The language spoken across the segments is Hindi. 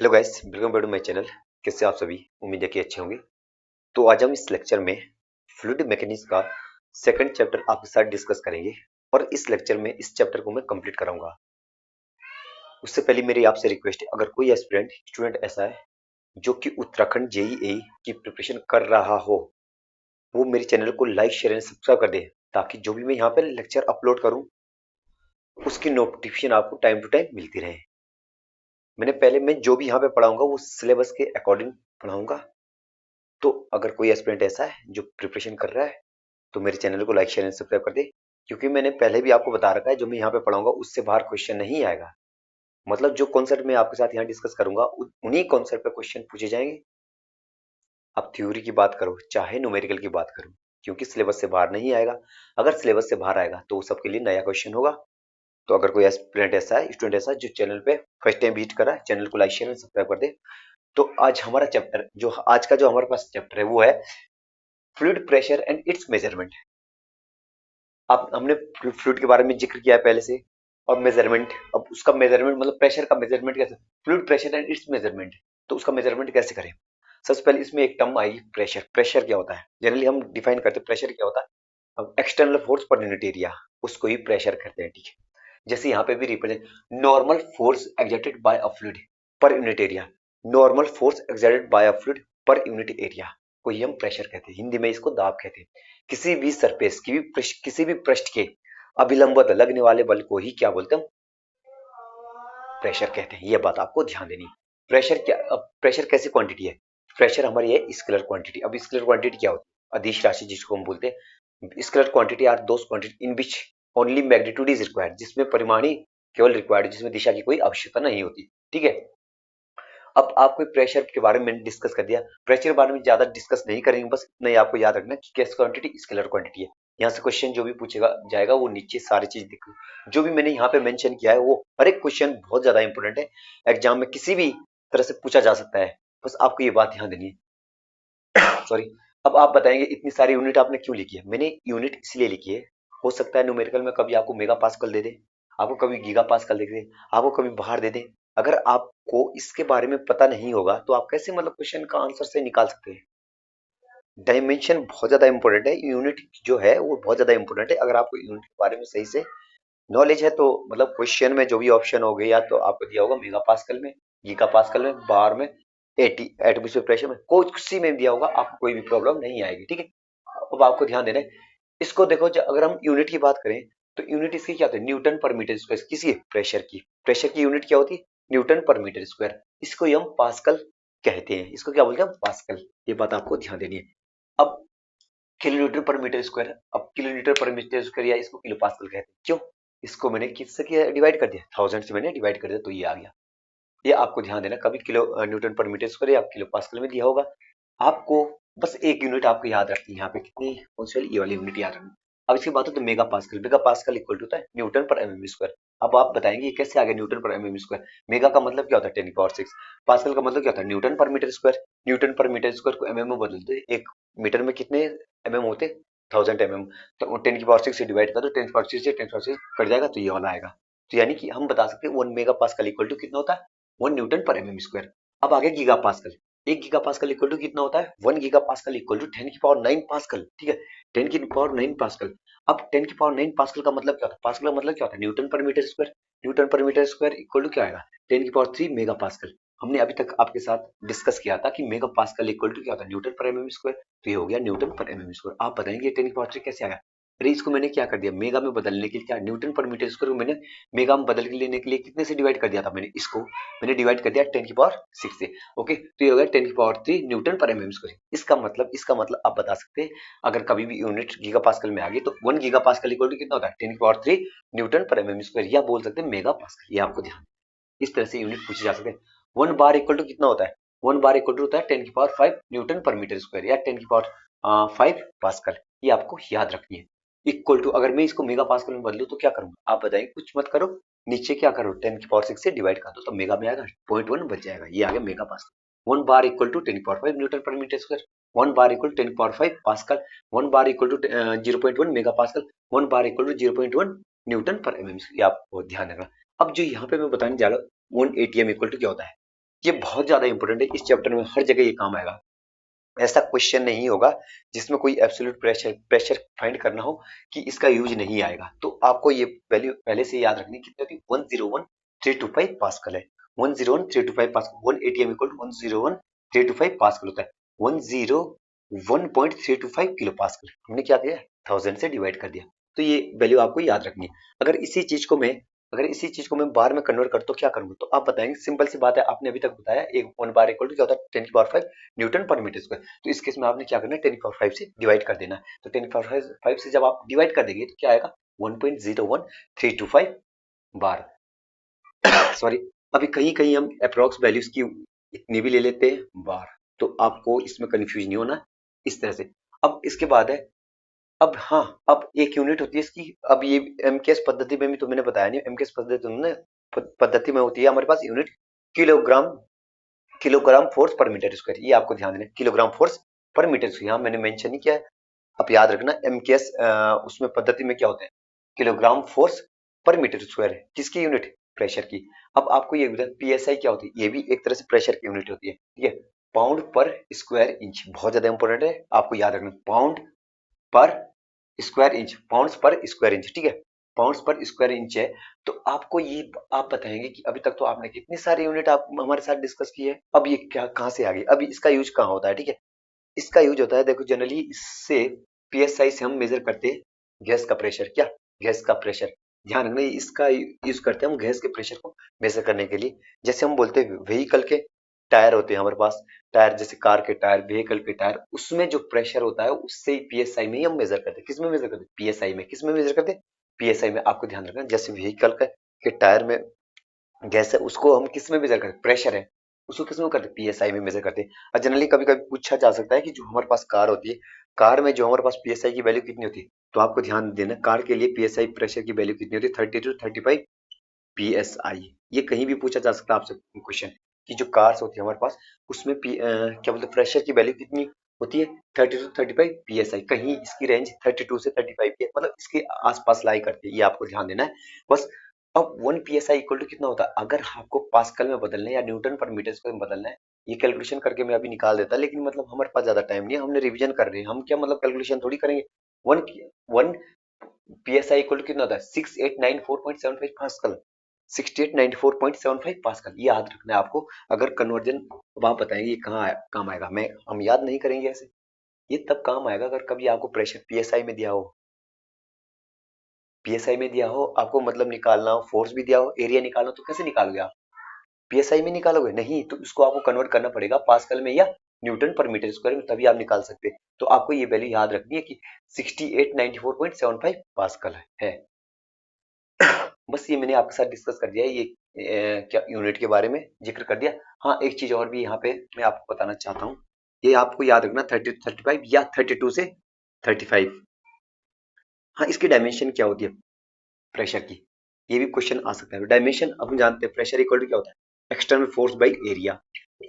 Hello guys, welcome back to my channel. कैसे आप सभी? उम्मीद है कि अच्छे होंगे। तो आज हम इस लेक्चर में फ्लूइड मैकेनिक्स का सेकंड चैप्टर आपके साथ डिस्कस करेंगे और इस लेक्चर में इस चैप्टर को मैं कंप्लीट कराऊंगा। उससे पहले मेरी आपसे रिक्वेस्ट है, अगर कोई एस्पिरेंट स्टूडेंट ऐसा है जो कि उत्तराखंड जेईई की प्रिपरेशन कर रहा हो, वो मेरे चैनल को लाइक, शेयर एंड सब्सक्राइब कर दे, ताकि जो भी मैं यहाँ पे लेक्चर अपलोड करूँ उसकी नोटिफिकेशन आपको टाइम टू टाइम मिलती रहे। मैं जो भी यहाँ पे पढ़ाऊंगा वो सिलेबस के अकॉर्डिंग पढ़ाऊंगा। तो अगर कोई एस्पिरेंट ऐसा है जो प्रिपरेशन कर रहा है तो मेरे चैनल को लाइक, शेयर एंड सब्सक्राइब कर दे, क्योंकि मैंने पहले भी आपको बता रखा है जो मैं यहाँ पे पढ़ाऊंगा उससे बाहर क्वेश्चन नहीं आएगा। मतलब जो कॉन्सेप्ट मैं आपके साथ यहाँ डिस्कस करूंगा उन्हीं कॉन्सेप्ट पे क्वेश्चन पूछे जाएंगे। अब थ्योरी की बात करो चाहे न्यूमेरिकल की बात करो, क्योंकि सिलेबस से बाहर नहीं आएगा। अगर सिलेबस से बाहर आएगा तो सबके लिए नया क्वेश्चन होगा। तो अगर कोई एस्पिरेंट ऐसा है, स्टूडेंट ऐसा है जो चैनल पे फर्स्ट टाइम विजिट करा है, चैनल को लाइक, शेयर एंड सब्सक्राइब कर दे। तो आज हमारा चैप्टर, जो आज का जो हमारे पास चैप्टर है वो है fluid pressure and it's measurement. अब हमने फ्लूइड के बारे में जिक्र किया है पहले से। और मेजरमेंट, अब उसका मेजरमेंट मतलब प्रेशर का मेजरमेंट कैसे, fluid pressure and it's measurement, तो उसका मेजरमेंट कैसे करें। सबसे पहले इसमें एक टर्म आएगी प्रेशर। प्रेशर क्या होता है, जनरली हम डिफाइन करते हैं प्रेशर क्या होता है। अब external force per unit area, उसको ही प्रेशर कहते हैं, ठीक है। जैसे यहाँ पे भी represent normal force exerted by a fluid per unit area. Normal force exerted by a fluid per unit area को ही हम प्रेशर कहते हैं, हिंदी में इसको दाब कहते हैं। किसी भी सरफेस की भी किसी भी पृष्ठ के अभिलंबत लगने वाले बल को ही क्या बोलते हैं, प्रेशर कहते हैं। ये बात आपको ध्यान देनी है। प्रेशर क्या, अब प्रेशर कैसी क्वांटिटी है। प्रेशर हमारी है स्केलर क्वांटिटी। अब स्केलर क्वांटिटी क्या होती है, अदिश राशि जिसको हम बोलते हैं। Scalar quantity are those quantity in which only magnitude is required, जिसमें परिमाणी केवल रिक्वायर्ड, जिसमें दिशा की कोई आवश्यकता नहीं होती, ठीक है। अब आपको प्रेशर के बारे में मैंने डिस्कस कर दिया। प्रेशर के बारे में ज्यादा डिस्कस नहीं करेंगे, बस इतना ही आपको याद रखना कि गैस क्वांटिटी स्केलर क्वांटिटी है। यहाँ से क्वेश्चन जो भी पूछेगा जाएगा वो नीचे सारी चीज दिख, जो भी मैंने यहाँ पे मेंशन किया है वो हर एक क्वेश्चन बहुत ज्यादा इंपॉर्टेंट है। एग्जाम में किसी भी तरह से पूछा जा सकता है, बस आपको ये बात ध्यान देनी है। सॉरी। अब आप बताएंगे इतनी सारी यूनिट आपने क्यों लिखी है। मैंने यूनिट इसलिए लिखी है, हो सकता है न्यूमेरिकल में कभी आपको मेगा पास्कल दे दे, आपको कभी गीगा पास्कल दे दे, आपको कभी बाहर दे दे। अगर आपको इसके बारे में पता नहीं होगा तो आप कैसे मतलब क्वेश्चन का आंसर से निकाल सकते हैं। डायमेंशन बहुत ज्यादा इंपॉर्टेंट है, यूनिट जो है वो बहुत ज्यादा इंपॉर्टेंट है। अगर आपको यूनिट के बारे में सही से नॉलेज है तो मतलब क्वेश्चन में जो भी ऑप्शन हो गए, या तो आपको दिया होगा मेगा पास्कल में, गीगा पास्कल में, बार में, 80 एटमॉस्फेयर प्रेशर में, कोई किसी में दिया होगा, आपको कोई भी प्रॉब्लम नहीं आएगी, ठीक है। अब आपको ध्यान देना है। इसको देखो, अगर हम यूनिट की बात करें तो यूनिट इसकी क्या होती है, न्यूटन पर मीटर स्क्वायर। किसी प्रेशर की यूनिट क्या होती है, न्यूटन पर मीटर स्क्वायर। इसको ही हम पास्कल कहते हैं, इसको क्या बोलते हैं, पास्कल। ये बात आपको ध्यान देनी है। अब किलोमीटर पर मीटर स्क्वायर, अब किलोमीटर पर मीटर स्क्वायर या इसको किलो पास्कल कहते हैं, क्यों, इसको मैंने किससे किया, डिवाइड कर दिया, 1000 से मैंने डिवाइड कर दिया तो ये आ गया। ये आपको ध्यान देना, कभी किलो न्यूटन पर मीटर स्क्वायर या किलो पास्कल में दिया होगा आपको। बस एक यूनिट आपको याद रखनी है यहाँ पे, कितनी, कौन सी वाली, ये वाली यूनिट याद रखनी। अब इसकी बात हो तो megapascal, megapascal equal to होता है न्यूटन पर एमएम स्क्वायर। अब आप बताएंगे ये कैसे आ गया न्यूटन पर एमएम स्क्वायर। मेगा का मतलब क्या होता है 10 की पावर 6, पास्कल का मतलब क्या होता है न्यूटन पर मीटर स्क्वायर। न्यूटन पर मीटर स्क्वायर को एमएम में बदलते, एक मीटर में कितने एमएम होते, 1000 एमएम। तो 10 की पावर 6 से डिवाइड कर दो, 10 की पावर 6 से 10 की पावर 6 कट जाएगा तो ये वाला आएगा। तो यानी कि हम बता सकते हैं 1 मेगा पास्कल इक्वल टू कितना होता है, 1 न्यूटन पर एमएम स्क्वायर। अब आगे gigapascal, 1 gigapascal equal to कितना होता है, 1 गीगा पास्कल इक्वल टू 10 की पावर 9 पास्कल, ठीक है। 10 की पावर 9 पास्कल। अब 10 की पावर 9 पास्कल का मतलब क्या होता है, पास्कल का मतलब क्या होता है न्यूटन पर मीटर स्क्वायर। न्यूटन पर मीटर स्क्वायर इक्वल टू क्या आएगा, 10 की पावर 3 मेगा पास्कल। हमने अभी तक आपके साथ डिस्कस किया था कि मेगा पास्कल इक्वल टू क्या होता है न्यूटन पर एमएम स्क्वायर। तो ये हो गया न्यूटन पर एमएम स्क्वायर। आप बताएंगे 10 की पावर 3 कैसे आया। अरे इसको मैंने क्या कर दिया, मेगा में बदलने के लिए, क्या न्यूटन पर मीटर स्क्वायर को मैंने मेगा में बदल के लेने के लिए कितने से डिवाइड कर दिया था, मैंने डिवाइड कर दिया 10 की पावर 6 से। ओके, तो ये हो गया 10 की पावर 3 न्यूटन पर एमएम स्क्वायर। इसका मतलब आप बता सकते हैं, अगर कभी भी यूनिट गीगा पास्कल में आ गई तो 1 गीगा पास्कल इक्वल टू कितना होता है 10 की पावर 3 न्यूटन पर एमएम स्क्वायर, या बोल सकते हैं मेगा पास्कल। ये आपको ध्यान, इस तरह से यूनिट पूछे जा सकते हैं। 1 बार इक्वल टू कितना होता है, 1 बार इक्वल टू होता है 10 की पावर 5 न्यूटन पर मीटर स्क्वायर, या 10 की पावर 5 पास्कल। ये आपको याद रखनी है। इक्वल टू, अगर मैं इसको मेगा पास्कल में बदलूं तो क्या करूंगा, आप बताएंगे, कुछ मत करो, नीचे क्या करो 10 की पावर 6 से डिवाइड कर दो तो मेगा में आएगा, 0.1 बच जाएगा, ये आ गया megapascal. 1 bar equal to 10 की पावर 5 न्यूटन पर metre square, 1 bar equal to 10 की power 5 pascal, 1 bar equal to 0.1 megapascal, 1 bar equal to 0.1 newton पर एमएम। ये आपको ध्यान रखना। अब जो यहाँ पे मैं बताने जा रहा हूँ 1 atm इक्वल टू क्या होता है, ये बहुत ज्यादा इंपॉर्टेंट है, इस चैप्टर में हर जगह ये काम आएगा। ऐसा क्वेश्चन नहीं होगा जिसमें कोई एब्सोल्यूट प्रेशर प्रेशर फाइंड करना हो कि इसका यूज नहीं आएगा। तो आपको ये वैल्यू पहले से याद रखनी, कितनी होती है, 101325 पास्कल है। 101325 pascal, 1 ATM equal to 101325 pascal होता है। 101.325 किलो पास्कल हमने क्या किया, 1000 से डिवाइड कर दिया। तो ये वैल्यू आपको याद रखनी है। अगर इसी चीज को मैं बार में कन्वर्ट कर तो क्या करूंगा, तो आप बताएंगे, सिंपल सी बात है, आपने अभी तक बताया एक 1 बार इक्वल टू क्या होता है, 10 की पावर 5 न्यूटन पर मीटर स्क्वायर। तो इस केस में आपने क्या करना है, 10 की पावर 5 से डिवाइड कर देना है। तो 10 की पावर 5 से जब आप डिवाइड कर देंगे तो क्या आएगा, 1.01325 बार। सॉरी, अभी कहीं कहीं हम अप्रोक्स वैल्यूज की इतनी भी ले लेते हैं बार, तो आपको इसमें कंफ्यूज नहीं होना इस तरह से। अब इसके बाद है, अब हाँ, अब एक यूनिट होती है इसकी। अब ये एमकेएस पद्धति में भी तो मैंने बताया नहीं, एमकेएस पद्धति में होती है हमारे पास यूनिट किलोग्राम, किलोग्राम फोर्स पर मीटर स्क्वायर। ये आपको ध्यान देना, किलोग्राम फोर्स पर मीटर स्क्वायर, यहाँ मैंने मेंशन नहीं किया है। आप याद रखना, एमकेएस उसमें पद्धति में क्या होता है, किलोग्राम फोर्स पर मीटर स्क्वायर है, किसकी यूनिट, प्रेशर की। अब आपको ये बताया पीएसआई क्या होती है, ये भी एक तरह से प्रेशर की यूनिट होती है, ठीक है। पाउंड पर स्क्वायर इंच, बहुत ज्यादा इंपॉर्टेंट है, आपको याद रखना, पाउंड पर स्क्वायर इंच, पाउंड्स पर स्क्वायर इंच, ठीक है, पाउंड्स पर स्क्वायर इंच है। तो आपको ये आप बताएंगे कि अभी तक तो आपने कितनी सारी यूनिट आप हमारे साथ डिस्कस की है, अब ये क्या कहाँ से आ गई, अभी इसका यूज कहाँ होता है, ठीक है। इसका यूज होता है, देखो जनरली इससे पीएसआई से हम मेजर करते हैं गैस का प्रेशर, क्या, गैस का प्रेशर। ध्यान रखना, इसका यूज करते हैं हम गैस के प्रेशर को मेजर करने के लिए। जैसे हम बोलते हैं व्हीकल के टायर होते हैं हमारे पास, टायर जैसे कार के टायर, व्हीकल के टायर, उसमें जो प्रेशर होता है उससे पीएसआई में ही हम मेजर करते हैं। किस में मेजर करते हैं, पीएसआई में। किस में मेजर करते हैं, पीएसआई में। आपको ध्यान रखना, जैसे व्हीकल के टायर में गैस है, उसको हम किस में मेजर करते हैं, प्रेशर है, उसको किस में करते हैं, पीएसआई में मेजर करते हैं। और जनरली कभी कभी पूछा जा सकता है कि जो हमारे पास कार होती है, कार में जो हमारे पास पीएसआई की वैल्यू कितनी होती है, तो आपको ध्यान देना, कार के लिए पीएसआई प्रेशर की वैल्यू कितनी होती है, 30 to 35 पीएसआई। ये कहीं भी पूछा जा सकता है आपसे क्वेश्चन, कि जो कार्स होती है हमारे पास, उसमें क्या बोलते हैं, प्रेशर की वैल्यू कितनी होती है, 30 to 35 पीएसआई। कहीं इसकी रेंज 32 से 35 की है, मतलब इसके आसपास लाई करती है, ये आपको ध्यान देना है बस। अब 1 पीएसआई इक्वल टू कितना होता है, अगर आपको पास्कल में बदलना है या न्यूटन पर मीटर स्क्वायर में बदलना है, ये कैलकुलेशन करके मैं अभी निकाल देता, लेकिन मतलब हमारे पास ज्यादा टाइम नहीं है, हमने रिवीजन कर रहे हैं, हम क्या मतलब कैलकुलेशन थोड़ी करेंगे। One one PSI equal to कितना होता है, 6894.75 पास्कल। 6894.75 पास्कल, ये याद रखना है आपको। अगर कन्वर्जन, अब आप बताएंगे ये कहाँ काम आएगा, मैं हम याद नहीं करेंगे ऐसे, ये तब काम आएगा अगर कभी आपको प्रेशर पीएसआई में दिया हो, पीएसआई में दिया हो, आपको मतलब निकालना हो, फोर्स भी दिया हो, एरिया निकालना हो, तो कैसे निकालोगे आप, पीएसआई में निकालोगे नहीं, तो इसको आपको कन्वर्ट करना पड़ेगा पास्कल में या न्यूटन पर मीटर स्क्वायर में, तभी आप निकाल सकते हैं। तो आपको ये वैल्यू याद रखनी है कि 6894.75 पास्कल है। बस ये मैंने आपके साथ डिस्कस कर दिया है, ये क्या यूनिट के बारे में जिक्र कर दिया। हाँ, एक चीज और भी यहाँ पे मैं आपको बताना चाहता हूँ, ये आपको याद रखना, 30 to 35 या 32 से 35। हाँ, इसकी डायमेंशन क्या होती है प्रेशर की, ये भी क्वेश्चन आ सकता है। डायमेंशन अब हम जानते हैं, प्रेशर इक्वल टू क्या होता है, external force by area.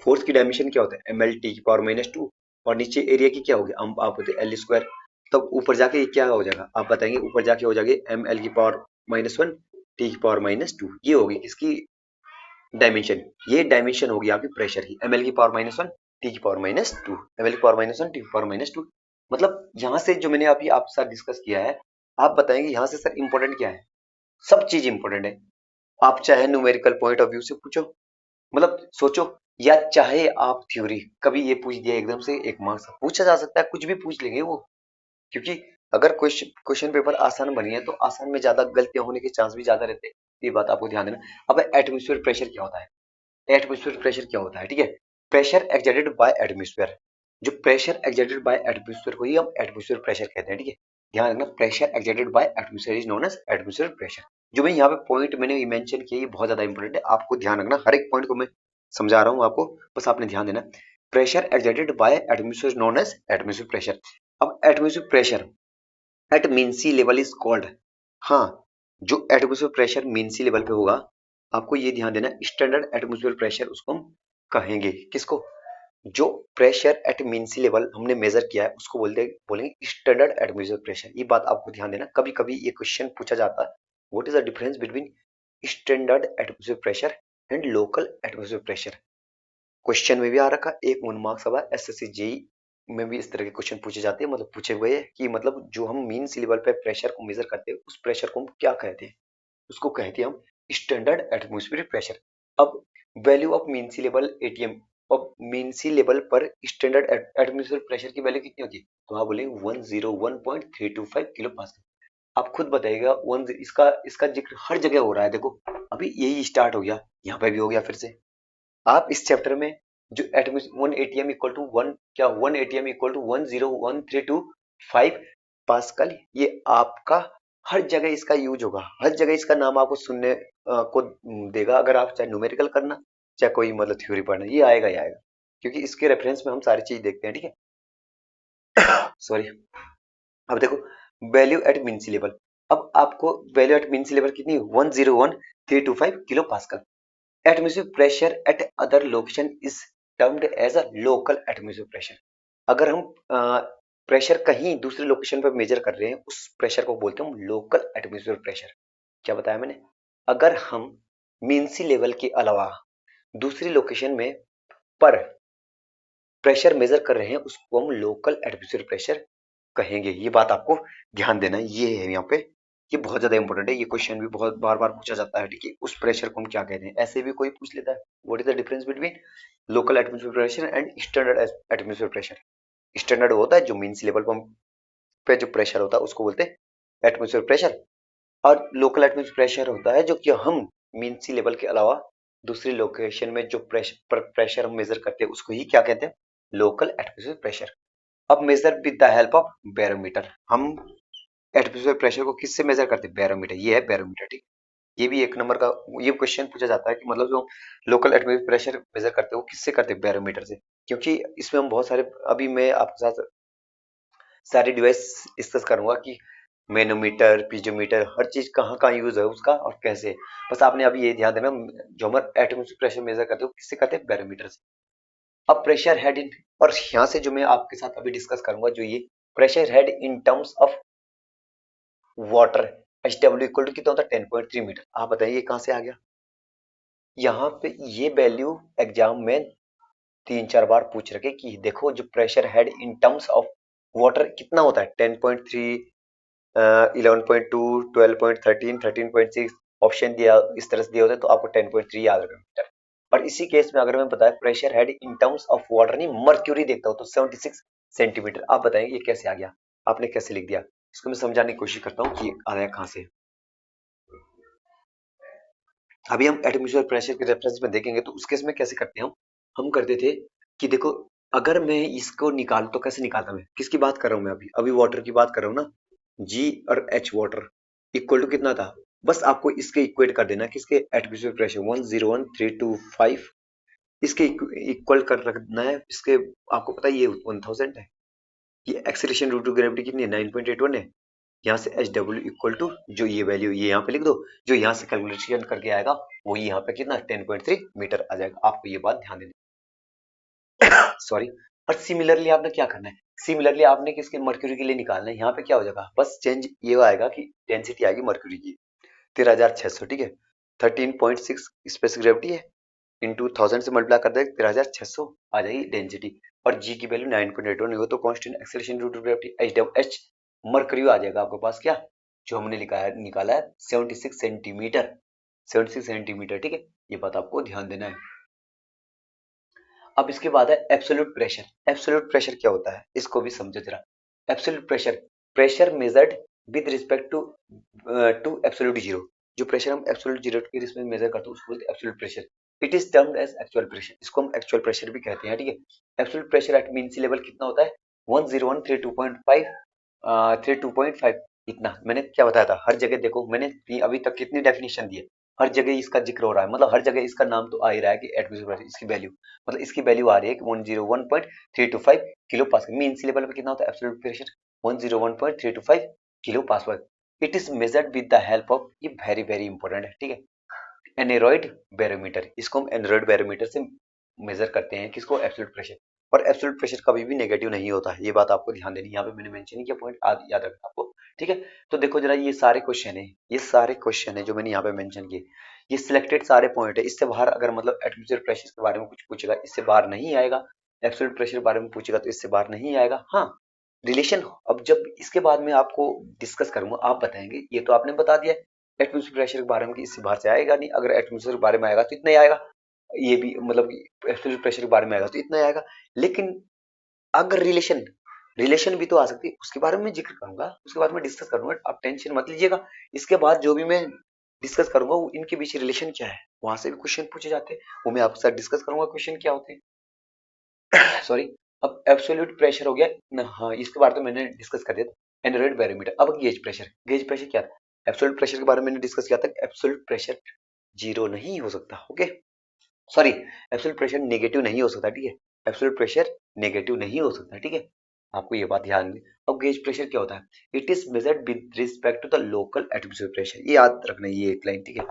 Force की डायमेंशन क्या होता है, ml/-2, और नीचे एरिया की क्या होगी, आप होते एल स्क्वायर। तब ऊपर जाके ये क्या हो जाएगा, आप बताएंगे, ऊपर जाके हो जाएगी ml/-1 t/-2, ये होगी किसकी डायमेंशन, ये डायमेंशन होगी आपकी प्रेशर की, ml/-1 t/-2, ml/-1 t/-2। मतलब यहाँ से जो मैंने अभी आपके साथ डिस्कस किया है, आप बताएंगे यहाँ से सर इंपॉर्टेंट क्या है, सब चीज इंपॉर्टेंट है। आप चाहे न्यूमेरिकल पॉइंट ऑफ व्यू से पूछो, मतलब सोचो, या चाहे आप थ्योरी, कभी ये पूछ दिया एकदम से 1 मार्क्स पूछा जा सकता है, कुछ भी पूछ लेंगे वो, क्योंकि अगर क्वेश्चन पेपर आसान बनी है तो आसान में ज्यादा गलतियां होने के चांस भी ज्यादा रहते हैं, ये बात आपको ध्यान देना। अब एटमॉस्फेयर प्रेशर क्या होता है, एटमॉस्फेयर प्रेशर क्या होता है, ठीक है, प्रेशर एक्सर्टेड बाय एटमॉस्फेयर, जो प्रेशर एक्सर्टेड बाय एटमॉस्फेयर को ही हम एटमॉस्फेयर प्रेशर कहते हैं, ठीक है। ध्यान रखना, pressure exerted by atmosphere is known as atmosphere pressure. जो मैं यहाँ पे पॉइंट मैंने मेंशन किया, ये बहुत ज्यादा इंपॉर्टेंट है, आपको ध्यान रखना, हर एक पॉइंट को मैं समझा रहा हूँ आपको, बस आपने ध्यान देना। Pressure exerted by atmosphere known as atmosphere pressure. अब atmosphere pressure at mean sea level is called, हाँ, जो atmosphere pressure mean sea level पे होगा, आपको ये ध्यान देना, स्टैंडर्ड एटमॉस्फेयर प्रेशर उसको हम कहेंगे, किसको, जो pressure at mean sea level हमने मेजर किया है उसको बोलेंगे स्टैंडर्ड एटमॉस्फेयर प्रेशर। ये बात आपको ध्यान देना, कभी कभी ये क्वेश्चन पूछा जाता है, what is the difference between standard atmosphere pressure and local atmosphere pressure. Question में भी आ रखा, एक 1 मार्क्स सवाल एसएससी जेई में भी इस तरह के क्वेश्चन पूछे जाते हैं, मतलब पूछे हुए हैं कि मतलब जो हम मीन सी लेवल पे प्रेशर को मेजर करते हैं उस प्रेशर को हम क्या कहते हैं, उसको कहते हैं हम स्टैंडर्ड एटमॉस्फेरिक प्रेशर। अब value of mean sea level ATM, अब मीन सी लेवल पर स्टैंडर्ड एटमॉस्फेरिक प्रेशर की वैल्यू कितनी होती है, तो आप बोलेंगे 101.325 किलो पास्कल। आप खुद बताइएगा, वन इसका इसका जिक्र हर जगह हो रहा है, देखो अभी यही स्टार्ट हो गया, यहाँ पे भी हो गया फिर से। आप इस चैप्टर में जो एटमॉस्फेयर 1 एटीएम इक्वल टू 1 क्या 1 एटीएम इक्वल टू 101.325 पास्कल, ये आपका हर जगह इसका यूज होगा, हर जगह इसका नाम आपको सुनने को देगा, अगर आप चाहे न्यूमेरिकल करना चाहे कोई मतलब थ्योरी पढ़ना, ये आएगा ही आएगा, क्योंकि इसके रेफरेंस में हम सारी चीज देखते हैं, ठीक है। सॉरी। अब देखो value at mean sea level, अब आपको value at mean sea level कितनी 101.325 kilopascal. Atmospheric pressure at other location is termed as a local atmospheric pressure. अगर हम प्रेशर कहीं दूसरे लोकेशन पर मेजर कर रहे हैं उस प्रेशर को बोलते हैं हम लोकल एटमॉस्फेरिक प्रेशर। क्या बताया मैंने, अगर हम मीन सी लेवल के अलावा दूसरी लोकेशन में पर प्रेशर मेजर कर रहे हैं उसको हम लोकल एटमॉस्फेरिक प्रेशर कहेंगे। ये बात आपको ध्यान देना है, ये है यहाँ पे, ये बहुत ज्यादा इंपॉर्टेंट है, ये क्वेश्चन भी बहुत बार बार पूछा जाता है, ठीक है। उस प्रेशर को हम क्या कहते हैं, ऐसे भी कोई पूछ लेता है, what is the difference between local atmospheric pressure and standard atmospheric pressure. Standard होता है जो मीन सी लेवल पे जो प्रेशर होता है उसको बोलते हैं एटमॉस्फेरिक प्रेशर, और लोकल एटमॉस्फेरिक प्रेशर होता है जो कि हम मीन सी लेवल के अलावा दूसरी लोकेशन में जो प्रेशर हम मेजर करते हैं उसको ही क्या कहते हैं, लोकल एटमॉस्फेरिक प्रेशर। अब measure with the help of barometer, हम एटमॉस्फेरिक प्रेशर को किससे मेजर करते हैं, बैरोमीटर, ये है बैरोमीटर, ठीक। ये भी एक नंबर का ये क्वेश्चन पूछा जाता है कि मतलब जो लोकल एटमॉस्फेरिक प्रेशर मेजर करते हैं वो किससे करते हैं, बैरोमीटर से, क्योंकि इसमें हम बहुत सारे, अभी मैं आपके साथ सारे डिवाइस डिस्कस करूंगा कि मैनोमीटर पीजोमीटर हर चीज कहाँ कहाँ यूज है उसका और कैसे। बस आपने अभी ये ध्यान देना, जो हमारा एटमॉस्फेरिक प्रेशर मेजर करते हैं वो किससे करते हैं, बैरोमीटर से। अब प्रेशर हेड इन, और यहाँ से जो मैं आपके साथ अभी डिस्कस करूंगा जो ये pressure head in terms of water, H W equal to कितना होता है 10.3 मीटर। आप बताइए ये कहाँ से आ गया, यहाँ पे ये वैल्यू एग्जाम में 3-4 बार पूछ रखे कि देखो जो pressure head in terms of water कितना होता है 10.3, 11.2, 12.13, 13.6 ऑप्शन दिया इस तरह से दिया होता है तो आपको 10.3 याद रखना मीटर। और इसी केस में अगर मैं बताया pressure head in terms of water नहीं मर्क्यूरी देखता हूँ तो 76 सेंटीमीटर। आप बताएंगे ये कैसे आ गया, आपने कैसे लिख दिया, इसको मैं समझाने की कोशिश करता हूँ कि आया कहाँ से। अभी हम एटमॉस्फेरिक प्रेशर के रेफरेंस में देखेंगे तो उस केस में कैसे करते हैं हम करते थे कि देखो अगर मैं इसको निकालूं तो कैसे निकालता, मैं किसकी बात कर रहा हूँ, मैं अभी अभी वाटर की बात कर रहा हूँ ना, जी और एच वाटर इक्वल टू कितना था, बस आपको इसके इक्वेट कर देना किसके एटमॉस्फेरिक प्रेशर 101.325, इसके इक्वल कर रखना है इसके, आपको पता है ये 1000 है, ये एक्सेलरेशन ड्यू टू ग्रेविटी कितनी है 9.81 है, यहाँ से एच डब्ल्यू इक्वल टू जो ये वैल्यू ये यहाँ पे लिख दो, जो यहाँ से कैलकुलेशन करके आएगा वो यहाँ पे कितना 10.3 मीटर आ जाएगा। आपको ये बात ध्यान देनी, सॉरी। और सिमिलरली आपने क्या करना है, सिमिलरली आपने किसके मर्क्यूरी के लिए निकालना है, यहाँ पे क्या हो जाएगा बस चेंज ये आएगा कि डेंसिटी आएगी मर्क्यूरी की 13,600, ठीक है। 13.6 स्पेसिफिक ग्रेविटी है, इंटू 1000 से मल्टीप्लाई कर दे 13,600 आ जाएगी डेंसिटी, और जी की वैल्यू 9.81 हो तो constant acceleration due to gravity H mercury आ जाएगा आपके पास, क्या जो हमने लिखा है निकाला है 76 सेंटीमीटर, 76 सेंटीमीटर, ठीक है। ये बात आपको ध्यान देना है। अब इसके बाद है एब्सोल्यूट प्रेशर। एब्सोल्यूट प्रेशर क्या होता है इसको भी समझो जरा। Absolute pressure, pressure measured with respect to to absolute zero, जो प्रेशर हम एब्सोल्यूट जीरो के रिस्पेक्ट में मेजर करते हैं उसको बोलते हैं absolute pressure. It is termed as actual pressure, इसको हम एक्चुअल प्रेशर भी कहते हैं, ठीक है। Absolute pressure at mean sea level कितना होता है 10132.5, 32.5, इतना मैंने क्या बताया था, हर जगह देखो मैंने अभी तक कितनी डेफिनेशन दी है, हर जगह इसका जिक्र हो रहा है, मतलब हर जगह इसका नाम तो आ ही रहा है कि एटमॉस्फेरिक प्रेशर, इसकी वैल्यू मतलब इसकी वैल्यू आ रही है कि 101.325 kilo pascal. Mean sea level पे कितना होता है absolute pressure 101.325 kilo pascal. It is measured with the help of, ये वेरी वेरी इंपॉर्टेंट है, ठीक है, एनेरॉइड बैरोमीटर, इसको हम एनेरॉइड बैरोमीटर से मेजर करते हैं किसको, एब्सोल्यूट प्रेशर। और एब्सोल्यूट प्रेशर कभी भी नेगेटिव नहीं होता है, ये बात आपको ध्यान देनी है, यहाँ पे मैंने मेंशन किया पॉइंट याद रखना आपको, ठीक है। तो देखो जरा ये सारे क्वेश्चन है, ये सारे क्वेश्चन है जो मैंने यहाँ पे मेंशन किए, ये सिलेक्टेड सारे पॉइंट है, इससे बाहर अगर मतलब एटमॉस्फेरिक प्रेशर के बारे में कुछ पूछेगा इससे बाहर नहीं आएगा, एब्सोल्यूट प्रेशर के बारे में पूछेगा तो इससे बाहर नहीं आएगा। हाँ, रिलेशन अब जब इसके बाद में आपको डिस्कस करूंगा आप बताएंगे, ये तो आपने बता दिया एटमॉस्फेरिक प्रेशर के बारे में कि इससे बाहर से आएगा नहीं, अगर एटमॉस्फेरिक के बारे में आएगा तो इतना ही आएगा, ये भी मतलब एब्सोल्यूट प्रेशर के बारे में आएगा तो इतना ही आएगा। लेकिन अगर रिलेशन रिलेशन भी तो आ सकती है, उसके बारे में जिक्र करूंगा, उसके बारे में डिस्कस करूंगा, आप टेंशन मत लीजिएगा। इसके बाद जो भी मैं डिस्कस करूंगा वो इनके बीच रिलेशन क्या है, वहां से भी क्वेश्चन पूछे जाते हैं, वो मैं आपके साथ डिस्कस करूंगा क्वेश्चन क्या होते हैं। सॉरी, अब एब्सोल्यूट प्रेशर हो गया ना, हाँ इसके बारे में मैंने डिस्कस कर दिया था, एंड्रॉइड बैरोमीटर। अब गेज प्रेशर, गेज प्रेशर क्या था, एब्सोल्यूट प्रेशर के बारे में मैंने डिस्कस किया था, एब्सोल्यूट प्रेशर जीरो नहीं हो सकता, okay sorry absolute pressure negative नहीं हो सकता, ठीक है, एब्सोल्यूट प्रेशर नेगेटिव नहीं हो सकता, ठीक है, आपको ये बात ध्यान में। अब गेज प्रेशर क्या होता है, it is measured with respect to the local atmospheric pressure, ये याद रखना ये एक लाइन, ठीक है,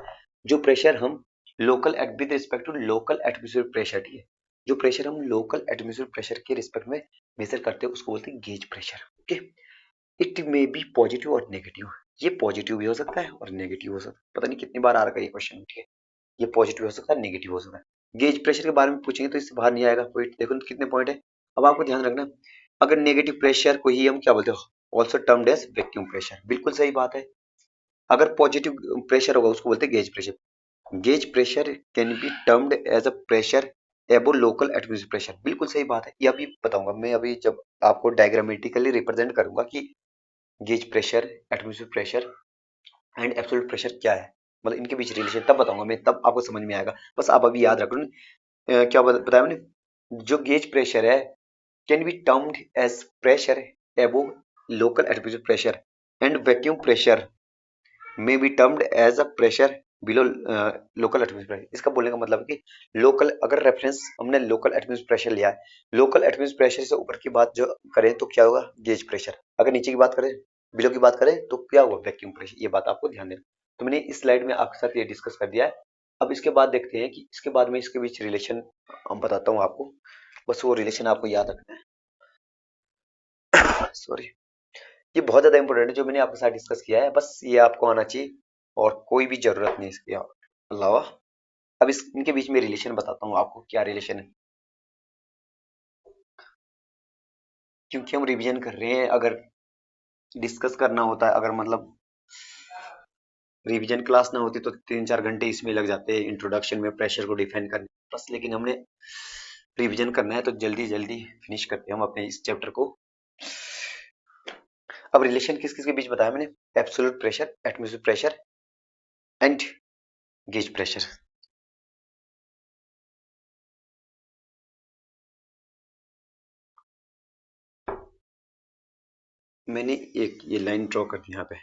जो प्रेशर हम local with respect to local atmospheric pressure, ठीक है, जो प्रेशर हम लोकल एटमॉस्फेरिक प्रेशर के रिस्पेक्ट में मेजर करते हैं उसको बोलते हैं gauge pressure, okay. It may be positive और नेगेटिव, ये पॉजिटिव भी हो सकता है और नेगेटिव हो सकता है, पता नहीं कितनी बार आ रहा है ये क्वेश्चन, ठीक है, ये पॉजिटिव हो सकता है नेगेटिव हो सकता है। गेज प्रेशर के बारे में पूछेंगे तो इससे बाहर नहीं आएगा कोई, देखो कितने पॉइंट है। अब आपको ध्यान रखना, अगर नेगेटिव प्रेशर को ही हम क्या बोलते हैं, also termed as vacuum pressure, बिल्कुल सही बात है। अगर पॉजिटिव प्रेशर होगा उसको बोलते हैं gauge pressure, gauge pressure can be termed as a pressure above local atmospheric pressure, बिल्कुल सही बात है, ये अभी बताऊंगा मैं, अभी जब आपको डायग्रामेटिकली रिप्रेजेंट करूंगा कि gauge pressure, atmospheric pressure and absolute pressure क्या है, मतलब इनके बीच रिलेशन तब बताऊंगा मैं, तब आपको समझ में आएगा। बस आप अभी याद रखो क्या बताया मैंने, जो गेज प्रेशर है can be termed as pressure above local atmospheric pressure and vacuum pressure may be termed as a pressure below local atmospheric pressure. इसका बोलने का मतलब है कि लोकल, अगर रेफरेंस हमने लोकल एटमॉस्फेरिक प्रेशर लिया है, लोकल एटमॉस्फेरिक प्रेशर से ऊपर की बात जो करें तो क्या होगा गेज प्रेशर, अगर नीचे की बात करें बिलो की बात करें तो क्या होगा वैक्यूम प्रेशर, ये बात आपको ध्यान देना। तो मैंने इस स्लाइड में आपके साथ ये डिस्कस कर दिया है। अब इसके बाद देखते हैं कि इसके बाद में इसके बीच रिलेशन हम बताता हूँ आपको, बस वो रिलेशन आपको याद रखना है। सॉरी, ये बहुत ज्यादा इंपॉर्टेंट है जो मैंने आपके साथ डिस्कस किया है, बस ये आपको आना चाहिए और कोई भी जरूरत नहीं इसके अलावा। अब इस इनके बीच में रिलेशन बताता हूँ आपको क्या रिलेशन है, क्योंकि हम रिवीजन कर रहे हैं, अगर डिस्कस करना होता है, अगर मतलब रिवीजन क्लास ना होती तो 3-4 घंटे इसमें लग जाते हैं इंट्रोडक्शन में प्रेशर को डिफाइन करने बस, लेकिन हमने रिवीजन करना है तो जल्दी जल्दी फिनिश करते हैं हम अपने इस चैप्टर को। अब रिलेशन किस किस के बीच बताया मैंने, absolute pressure, atmospheric pressure and gauge pressure. मैंने एक ये लाइन ड्रॉ कर दी यहाँ पे,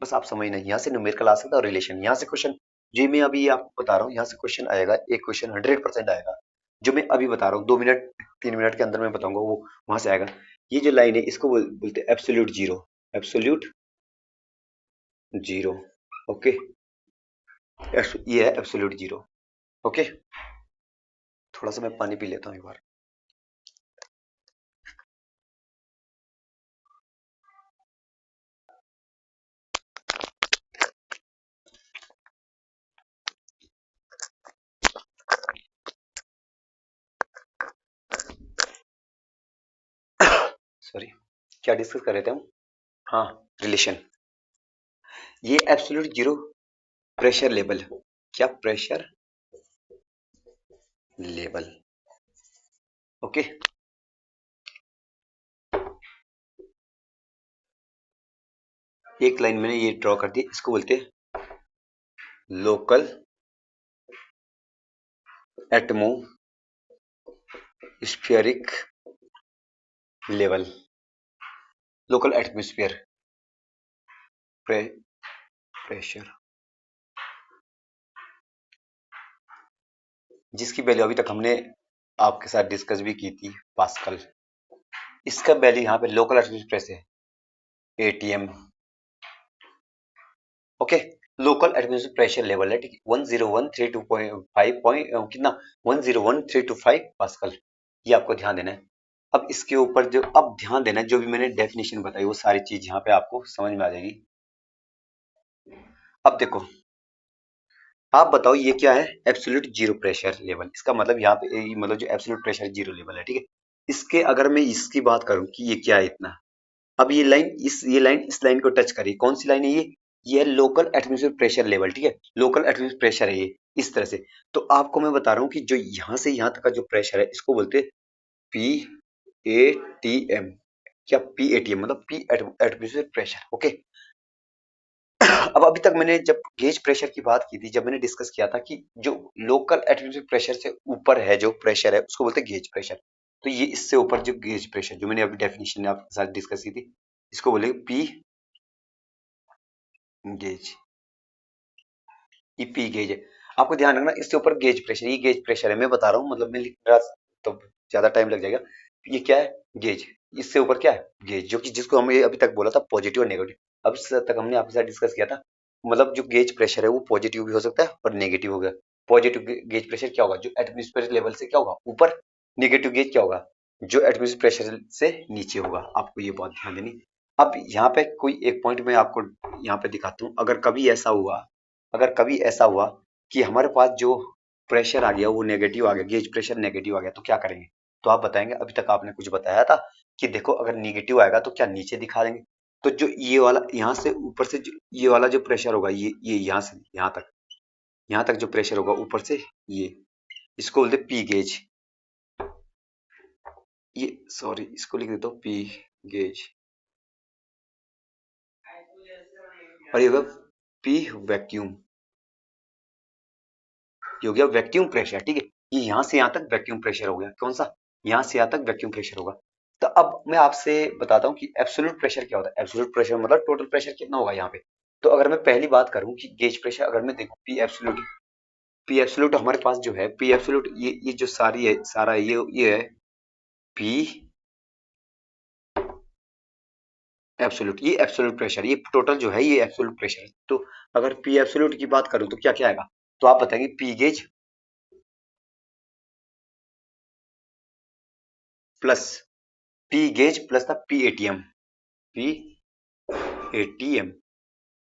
बस आप समझना, यहाँ से न्यूमेरिकल आ सकता है और रिलेशन, यहाँ से क्वेश्चन जो मैं अभी आपको बता रहा हूँ यहाँ से क्वेश्चन आएगा, एक क्वेश्चन 100% आएगा, जो मैं अभी बता रहा हूँ 2 मिनट 3 मिनट के अंदर मैं बताऊंगा वो वहां से आएगा। ये जो लाइन है इसको बोलते हैं absolute zero, absolute zero, okay, ये है एब्सोल्यूट जीरो, ओके। थोड़ा सा मैं पानी पी लेता हूँ एक बार। सॉरी, क्या डिस्कस कर रहे थे हम, हाँ रिलेशन, ये एब्सोल्यूट जीरो प्रेशर लेवल, क्या प्रेशर लेवल, ओके। एक लाइन मैंने ये ड्रॉ कर दी, इसको बोलते हैं local atmospheric level, local atmosphere pressure, जिसकी वैल्यू अभी तक हमने आपके साथ डिस्कस भी की थी पास्कल, इसका वैल्यू यहाँ पे लोकल एटमोस्फेयर प्रेशर है ATM, okay. Local atmosphere pressure level है, ठीक है, 10132.5 पॉइंट कितना 10132.5 पास्कल, ये आपको ध्यान देना है। अब इसके ऊपर जो अब ध्यान देना है, जो भी मैंने डेफिनेशन बताई वो सारी चीज यहाँ पे आपको समझ में आ जाएगी। अब देखो आप बताओ ये क्या है, एब्सोल्यूट जीरो प्रेशर लेवल। इसका मतलब यहाँ पे मतलब जो एब्सोल्यूट प्रेशर जीरो लेवल है, ठीक है। इसके अगर मैं इसकी बात करूं कि ये क्या है इतना, अब ये लाइन इस लाइन को टच करी, कौन सी लाइन है ये है लोकल एटमॉस्फेयर प्रेशर लेवल, ठीक है। लोकल एटमॉस्फेयर प्रेशर है ये, इस तरह से। तो आपको मैं बता रहा हूँ कि जो यहाँ से यहाँ तक का जो प्रेशर है इसको बोलते हैं पी ए टी एम, क्या पी ए टी एम मतलब पी एटमॉस्फेयर प्रेशर, ओके। अब अभी तक मैंने जब गेज प्रेशर की बात की थी, जब मैंने डिस्कस किया था कि जो लोकल एटमॉस्फेयर प्रेशर से ऊपर है जो प्रेशर है उसको बोलते हैं गेज प्रेशर। तो ये इससे ऊपर जो गेज प्रेशर जो मैंने अभी डेफिनेशन आपके साथ डिस्कस की थी, इसको बोलेंगे पी गेज। ये पी गेज है। आपको ध्यान रखना इससे ऊपर गेज प्रेशर, ये गेज प्रेशर है, मैं बता रहा हूँ, मतलब मैं लिख रहा तो ज्यादा टाइम लग जाएगा। ये क्या है, गेज। इससे ऊपर क्या है, गेज, जो कि जिसको हमने अभी तक बोला था पॉजिटिव और नेगेटिव। अब इससे तक हमने आपके साथ डिस्कस किया था, मतलब जो गेज प्रेशर है वो पॉजिटिव भी हो सकता है और नेगेटिव होगा। पॉजिटिव गेज प्रेशर क्या होगा, जो एटमॉस्फेयर लेवल से क्या होगा ऊपर। नेगेटिव गेज क्या होगा, जो एटमॉस्फेयर प्रेशर से नीचे होगा। आपको ये बात ध्यान देनी। अब यहाँ पे कोई एक पॉइंट मैं आपको यहाँ पे दिखाता हूँ। अगर कभी ऐसा हुआ कि हमारे पास जो प्रेशर आ गया वो नेगेटिव आ गया, गेज प्रेशर नेगेटिव आ गया, तो क्या करेंगे। तो आप बताएंगे, अभी तक आपने कुछ बताया था कि देखो अगर नेगेटिव आएगा तो क्या नीचे दिखा देंगे। तो जो ये वाला यहाँ से ऊपर से ये वाला जो प्रेशर होगा, ये यहाँ तक जो प्रेशर होगा ऊपर से, ये इसको बोलते पी गेज। ये सॉरी, इसको लिख देता हूँ पी गेज। और ये होगा पी वैक्यूम, ये हो गया वैक्यूम प्रेशर, ठीक है। ये यहाँ से यहाँ तक वैक्यूम प्रेशर हो गया, कौन सा, यहाँ से यहाँ तक वैक्यूम प्रेशर होगा। तो अब मैं आपसे बताता हूँ कि एब्सोल्यूट प्रेशर क्या होता है। एब्सोल्यूट प्रेशर मतलब टोटल प्रेशर कितना होगा यहाँ पे। तो अगर मैं पहली बात करूँ कि गेज प्रेशर, अगर मैं देखूँ पी एब्सोल्यूट हमारे पास जो है पी एब्सोल्यूट, ये जो सारी है सारा है, ये है पी एब्सोल्यूट, ये एब्सोल्यूट प्रेशर, ये टोटल जो है ये एब्सोल्यूट प्रेशर है। तो अगर पी एब्सोल्यूट की बात करूँ तो क्या क्या आएगा, तो आप बताएंगे P gauge plus P gauge plus था P ATM, P ATM,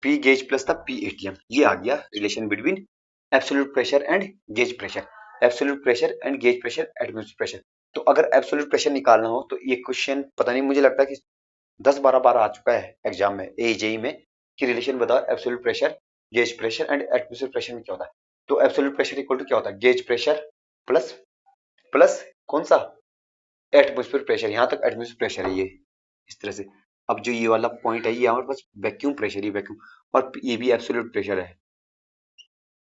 P gauge plus था पी एटीएम। ये आ गया relation between absolute pressure and gauge pressure. Absolute pressure and gauge pressure, atmospheric pressure. तो अगर एब्सोल्यूट प्रेशर निकालना हो तो ये क्वेश्चन पता नहीं, मुझे लगता है कि 10-12 बार आ चुका है एग्जाम में, एजेई में, कि रिलेशन बताओ absolute pressure, gauge pressure and atmospheric pressure में क्या होता है। तो एब्सोल्यूट प्रेशर इक्वल टू क्या होता है, गेज प्रेशर प्लस प्लस कौन सा, एटमॉस्फेरिक प्रेशर। यहाँ तक एटमॉस्फेरिक प्रेशर है ये, इस तरह से। अब जो ये वाला पॉइंट है ये हमारे पास वैक्यूम प्रेशर, ये वैक्यूम, और ये भी एब्सोल्यूट प्रेशर है,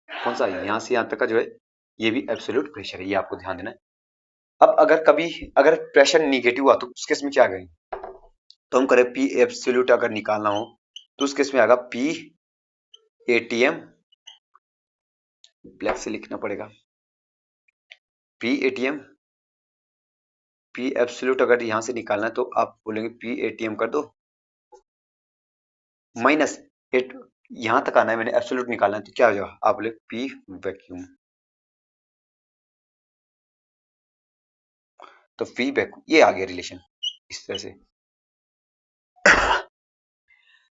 कौन सा, यहाँ से यहाँ तक का जो है ये भी एब्सोल्यूट प्रेशर है, ये आपको ध्यान देना है। अब अगर कभी अगर प्रेशर निगेटिव हुआ तो उस केस में क्या करेंगे, तो हम करें पी एब्सोल्यूट अगर निकालना हो तो उस केस में आएगा पी एटीएम, ब्लैक से लिखना पड़ेगा, पी एटीएम, पी एब्सोल्यूट अगर यहां से निकालना है तो आप बोलेंगे पी एटीएम कर दो माइनस एट, यहां तक आना है, मैंने एब्सोल्यूट निकालना है तो क्या हो जाएगा, आप बोले पी वैक्यूम, तो पी वैक्यूम, ये आ गया रिलेशन, इस तरह से।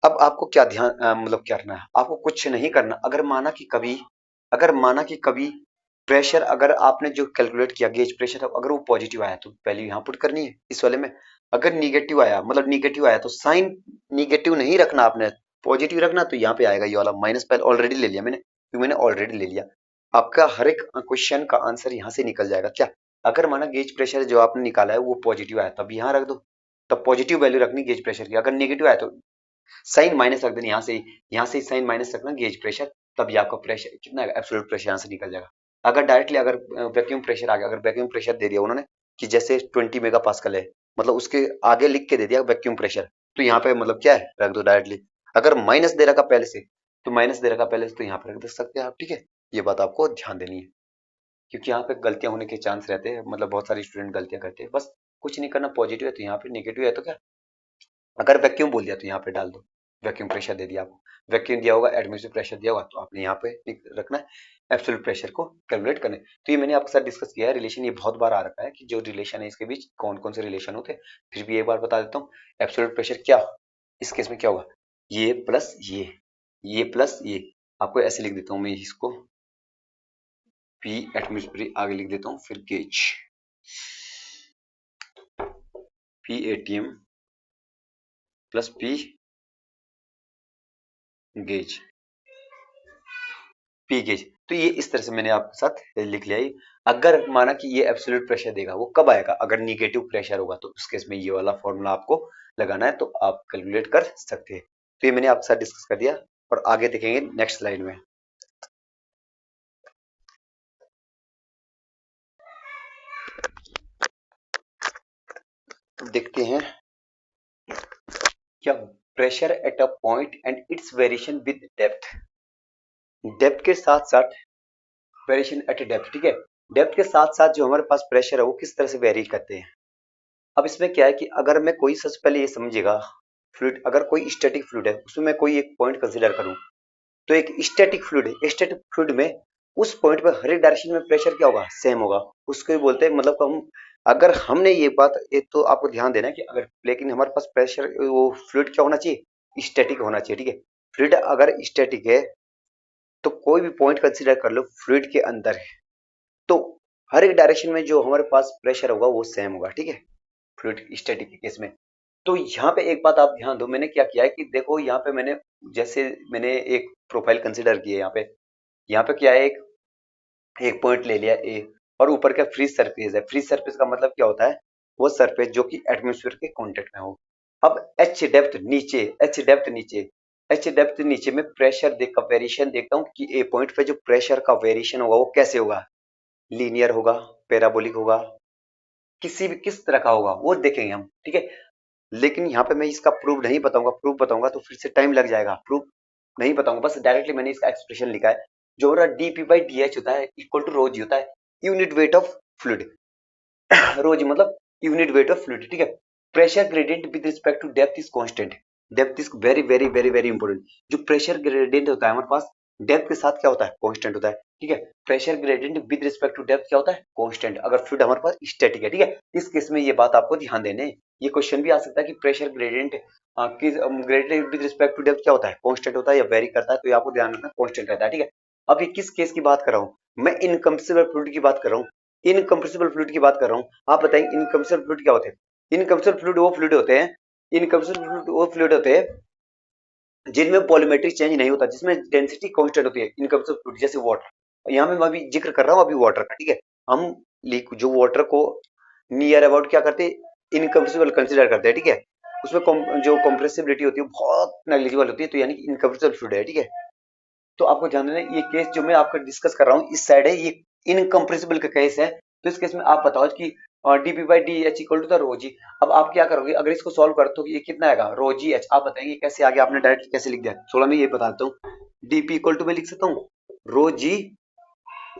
अब आपको क्या ध्यान मतलब क्या करना है, आपको कुछ नहीं करना। अगर माना कि कभी प्रेशर अगर आपने जो कैलकुलेट किया गेज प्रेशर, अगर वो पॉजिटिव आया तो वैल्यू यहाँ पुट करनी है इस वाले में। अगर निगेटिव आया, मतलब निगेटिव आया तो साइन निगेटिव नहीं रखना आपने, पॉजिटिव रखना। तो यहाँ पे आएगा ये वाला माइनस, पहले ऑलरेडी ले लिया मैंने, क्योंकि मैंने ऑलरेडी ले लिया। आपका हर एक क्वेश्चन का आंसर यहाँ से निकल जाएगा क्या। अगर माना गेज प्रेशर जो आपने निकाला है वो पॉजिटिव आया तब यहाँ रख दो, तब पॉजिटिव वैल्यू रखनी गेज प्रेशर की। अगर नेगेटिव आया तो साइन माइनस रख देना, यहाँ से साइन माइनस रखना गेज प्रेशर, तब ये आपका प्रेशर कितना है, एब्सोल्यूट प्रेशर यहाँ से निकल जाएगा। अगर डायरेक्टली अगर वैक्यूम प्रेशर आ गया, अगर वैक्यूम प्रेशर दे दिया उन्होंने कि जैसे 20 मेगा पास्कल है, मतलब उसके आगे लिख के दे दिया वैक्यूम प्रेशर, तो यहाँ पे मतलब क्या है रख दो डायरेक्टली। अगर माइनस दे रखा पहले से, तो माइनस दे रखा पहले से तो यहाँ पे रख दे सकते हैं आप, ठीक है। ये बात आपको ध्यान देनी है, क्योंकि यहाँ पे गलतियां होने के चांस रहते हैं, मतलब बहुत सारे स्टूडेंट गलतियां करते हैं। बस कुछ नहीं करना, पॉजिटिव है तो यहाँ पे, नेगेटिव है तो क्या, अगर वैक्यूम बोल दिया तो यहाँ पे डाल दो, वैक्यूम प्रेशर दे दिया आपको, वैक्यूम दिया होगा, एडमिसिव प्रेशर दिया होगा, तो आपने यहाँ पे रखना है एब्सोल्यूट प्रेशर को कैलकुलेट करने। तो ये मैंने आपके साथ डिस्कस किया है रिलेशन, ये बहुत बार आ रखा है कि जो रिलेशन है इसके बीच कौन कौन से रिलेशन होते हैं। फिर भी एक बार बता देता हूँ, एब्सोल्यूट प्रेशर क्या, इस केस में क्या होगा, ये प्लस ये प्लस ये, आपको ऐसे लिख देता हूँ मैं इसको, पी एटमॉस्फेरिक आगे लिख देता हूँ, फिर gauge P ATM plus P gauge, P gauge. तो ये इस तरह से मैंने आपके साथ लिख लिया। अगर माना कि ये एब्सोल्यूट प्रेशर देगा, वो कब आएगा? अगर निगेटिव प्रेशर होगा, तो उस केस में ये वाला फॉर्मूला आपको लगाना है, तो आप कैलकुलेट कर सकते हैं। तो ये मैंने आपके साथ डिस्कस कर दिया और आगे देखेंगे नेक्स्ट स्लाइड में। देखते हैं क्या pressure at a point and it's variation with depth. Depth के साथ साथ वेरिएशन एट डेप्थ, ठीक है। डेप्थ के साथ साथ जो हमारे पास प्रेशर है वो किस तरह से वेरी करते हैं। अब इसमें क्या है कि अगर मैं कोई, सबसे पहले ये समझिएगा, फ्लूइड अगर कोई स्टैटिक फ्लूइड है, उसमें मैं कोई एक पॉइंट कंसीडर करूं, तो एक स्टैटिक फ्लूइड है, स्टैटिक फ्लूइड में उस पॉइंट पर हर एक डायरेक्शन में प्रेशर क्या होगा? सेम होगा। उसको ही बोलते हैं, मतलब हम, अगर हमने ये बात, एक तो आपको ध्यान देना है कि अगर, लेकिन हमारे पास प्रेशर, वो फ्लूइड क्या होना चाहिए? स्टैटिक होना चाहिए, ठीक है। फ्लूइड अगर स्टैटिक है तो कोई भी पॉइंट कंसीडर कर लो फ्लूइड के अंदर है, तो हर एक डायरेक्शन में जो हमारे पास प्रेशर होगा वो सेम होगा, ठीक है, फ्लूइड स्टैटिक के केस में। तो यहाँ पे एक बात आप ध्यान दो, मैंने क्या किया है कि देखो यहाँ पे मैंने, जैसे मैंने एक प्रोफाइल कंसीडर की है यहाँ पे क्या है, एक एक पॉइंट ले लिया ए, और ऊपर का फ्री सरफेस है। फ्री सरफेस का मतलब क्या होता है? वो सरफेस जो कि एटमॉस्फेयर के कांटेक्ट में हो। अब एच डेप्थ नीचे, एच डेप्थ नीचे में प्रेशर देख का वेरिएशन देखता हूँ कि ए पॉइंट पे जो प्रेशर का वेरिएशन होगा वो कैसे होगा, लीनियर होगा, पैराबोलिक होगा, किसी भी किस तरह का होगा वो देखेंगे हम, ठीक है। लेकिन यहाँ पे मैं इसका प्रूफ नहीं बताऊंगा, प्रूफ बताऊंगा तो फिर से टाइम लग जाएगा, प्रूफ नहीं बताऊंगा, बस डायरेक्टली मैंने इसका एक्सप्रेशन लिखा है। जो हमारा डीपी बाई डी एच होता है इक्वल टू रोज होता है, unit weight of fluid. Rho g मतलब यूनिट वेट ऑफ फ्लूइड, ठीक है। Pressure gradient with respect to depth is constant. Depth is very very very very important. जो प्रेशर ग्रेडियंट होता है हमारे पास, डेप्थ के साथ क्या होता है? कांस्टेंट होता है, ठीक है। Pressure gradient with respect to depth क्या होता है? कांस्टेंट, अगर फ्लूइड हमारे पास स्टैटिक है, ठीक है। इस केस में ये बात आपको ध्यान देने, ये क्वेश्चन भी आ सकता है कि प्रेशर ग्रेडियंट किस gradient with respect to depth क्या होता है? कांस्टेंट होता है या वेरी करता है, तो ये आपको ध्यान रखना कांस्टेंट रहता है, ठीक है। अब ये किस केस की बात कर रहा हूँ? मैं इनकम्प्रेसिबल फ्लूइड की बात कर रहा हूँ, इनकम्प्रेसिबल फ्लूइड की बात कर रहा हूँ। आप बताएंगे इनकम्प्रेसिबल फ्लूइड क्या होते हैं? इनकम्प्रेसिबल फ्लूइड वो फ्लूइड होते हैं, इनकम्प्रेसिबल फ्लूइड वो फ्लूइड होते हैं जिनमें पॉलीमेट्रिक चेंज नहीं होता, जिसमें डेंसिटी कांस्टेंट होती है, इनकम्प्रेसिबल फ्लूइड, जैसे वाटर। यहाँ में मैं अभी जिक्र कर रहा हूँ अभी वाटर का, ठीक है। हम जो वाटर को नियर अबाउट क्या करते हैं? इनकम्प्रेसिबल कंसीडर करते हैं, ठीक है। उसमें जो कंप्रेसिबिलिटी होती है बहुत नेग्लिजिबल होती है, तो यानी कि इनकम्प्रेसिबल फ्लूइड है, ठीक है। तो आपको ध्यान देना, ये केस जो मैं आपका डिस्कस कर रहा हूँ इस साइड है, ये इनकम्प्रेसिबल का केस है। तो इस केस में आप बताओ कि DP by D H equal to the rho G. अब आप क्या करोगे अगर इसको सॉल्व करते हो, ये कितना आएगा? रो जी एच। आप बताएंगे कैसे आगे, आपने डायरेक्ट कैसे लिख दिया? 16 में ये बताता हूँ, डीपी इक्वल टू मैं लिख सकता हूँ रो जी